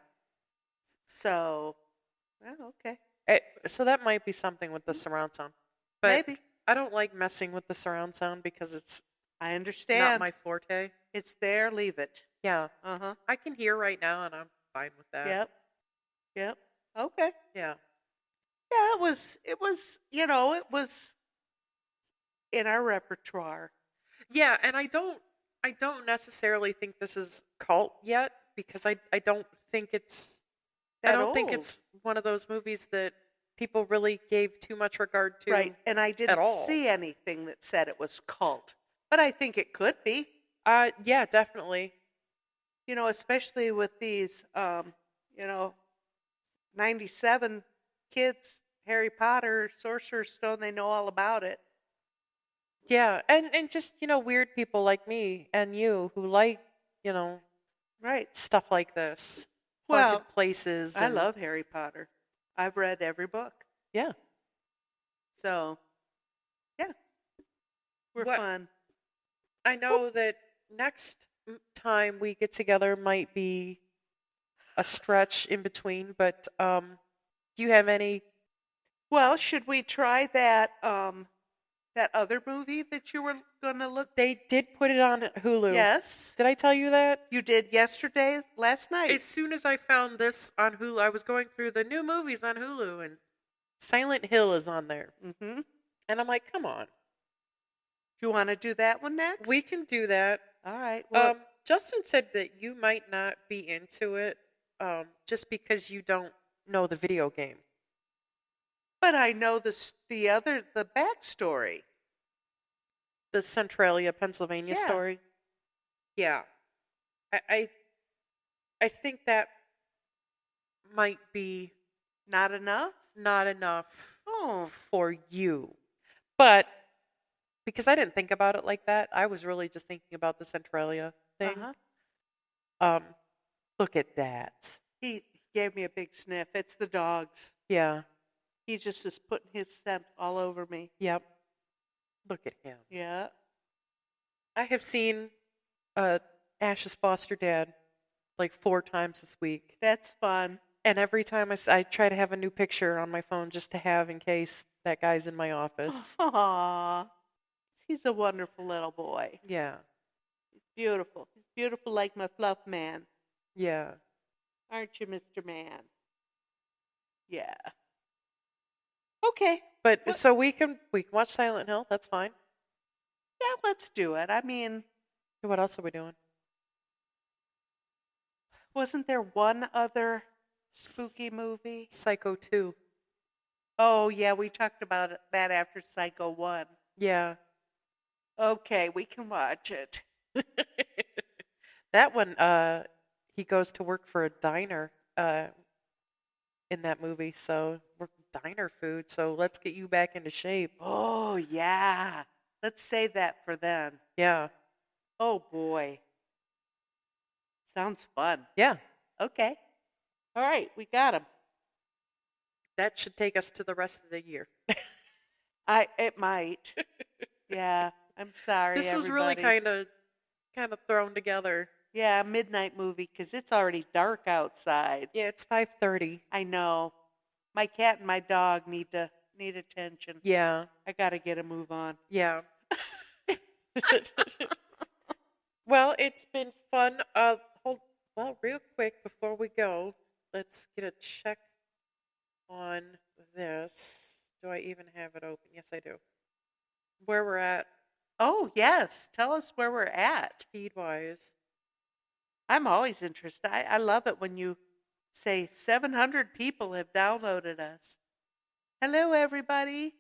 So, well, okay. So that might be something with the surround sound. But Maybe. I don't like messing with the surround sound because it's I not understand. my forte. It's there, leave it. Yeah. Uh-huh. I can hear right now, and I'm fine with that. Yep. Okay. Yeah. Yeah, it was it was in our repertoire. Yeah, and I don't necessarily think this is cult yet, because I don't think it's That I don't think old. it's one of those movies that people really gave too much regard to. Right, and I didn't all. see anything that said it was cult. But I think it could be. Yeah, definitely. Especially with these 97 kids, Harry Potter, Sorcerer's Stone, they know all about it. Yeah, and just, weird people like me and you who like, Right. stuff like this. Well, Haunted places. I and- love Harry Potter. I've read every book. Yeah. So, yeah. We're What- fun. I know that next time we get together might be a stretch in between, but do you have any? Well, should we try that that other movie that you were going to look? They did put it on Hulu. Yes. Did I tell you that? You did yesterday, last night. As soon as I found this on Hulu, I was going through the new movies on Hulu, and Silent Hill is on there. Mm-hmm. And I'm like, come on. Do you want to do that one next? We can do that. All right. Well, Justin said that you might not be into it just because you don't know the video game. but I know the backstory. The Centralia, Pennsylvania Yeah. story. Yeah. I think that might be Not enough? not enough for you. But because I didn't think about it like that, I was really just thinking about the Centralia thing. Um, look at that. He gave me a big sniff. It's the dogs. Yeah. He just is putting his scent all over me. Yep. Look at him. Yeah. I have seen Ash's foster dad like 4 times this week. That's fun. And every time I try to have a new picture on my phone just to have in case that guy's in my office. Aww. He's a wonderful little boy. Yeah. He's beautiful. He's beautiful like my fluff man. Yeah. Aren't you, Mr. Man? Yeah. Okay. But so we can watch Silent Hill. That's fine. Yeah, let's do it. I mean, what else are we doing? Wasn't there one other spooky movie? Psycho 2. Oh, yeah, we talked about that after Psycho 1. Yeah. Okay, we can watch it. That one, he goes to work for a diner in that movie, so we're diner food, so let's get you back into shape. Oh, yeah. Let's save that for then. Yeah. Oh, boy. Sounds fun. Yeah. Okay. All right, we got him. That should take us to the rest of the year. It might. Yeah, I'm sorry, This was really kind of thrown together. Yeah, midnight movie because it's already dark outside. Yeah, it's 5:30. I know. My cat and my dog need attention. Yeah. I got to get a move on. Yeah. Well, it's been fun. Real quick before we go, let's get a check on this. Do I even have it open? Yes, I do. Where we're at. Oh, yes. Tell us where we're at. Speed-wise. I'm always interested. I love it when you say 700 people have downloaded us. Hello, everybody.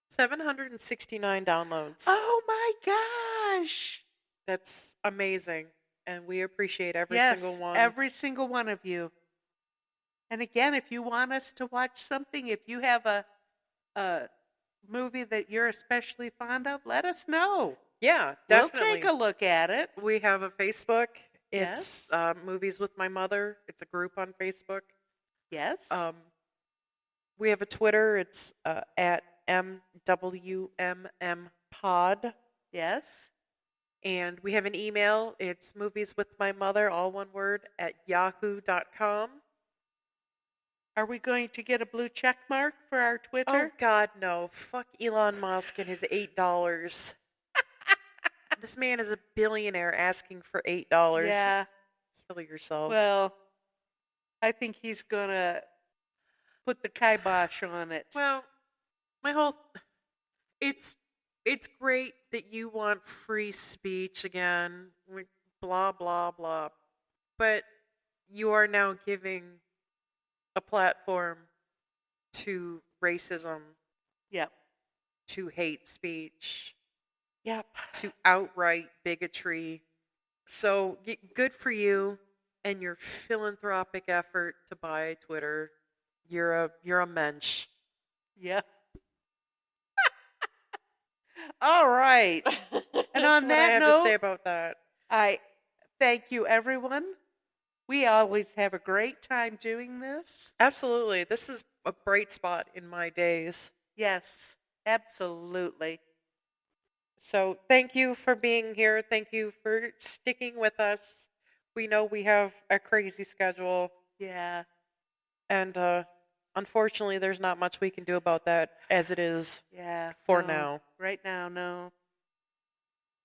769 downloads. Oh, my gosh. That's amazing. And we appreciate every single one. Every single one of you. And again, if you want us to watch something, if you have a movie that you're especially fond of, let us know. Yeah, definitely. We'll take a look at it. We have a Facebook. Yes. It's Movies with My Mother. It's a group on Facebook. Yes. We have a Twitter. It's at MWMMPod. Yes. And we have an email. It's movieswithmymother, all one word, at yahoo.com. Are we going to get a blue check mark for our Twitter? Oh, God, no. Fuck Elon Musk and his $8. This man is a billionaire asking for $8. Yeah. Kill yourself. Well, I think he's going to put the kibosh on it. Well, it's great that you want free speech again, blah, blah, blah. But you are now giving a platform to racism. Yep. To hate speech. Yep. To outright bigotry. So good for you and your philanthropic effort to buy Twitter. You're a mensch. Yeah. All right. And on that I have note, to say about that. I thank you, everyone. We always have a great time doing this. Absolutely. This is a bright spot in my days. Yes, absolutely. So thank you for being here. Thank you for sticking with us. We know we have a crazy schedule. Yeah. And unfortunately, there's not much we can do about that as it is for now. Right now, no.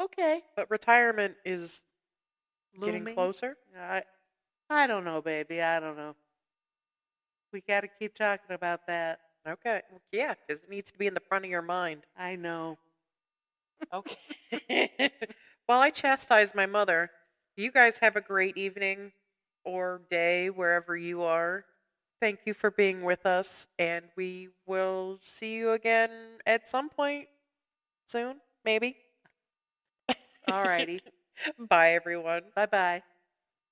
Okay. But retirement is Looming. Getting closer? I don't know, baby. I don't know. We got to keep talking about that. Okay. Yeah, because it needs to be in the front of your mind. I know. Okay. While I chastise my mother, you guys have a great evening or day wherever you are. Thank you for being with us, and we will see you again at some point soon, maybe. All righty. Bye, everyone. Bye-bye.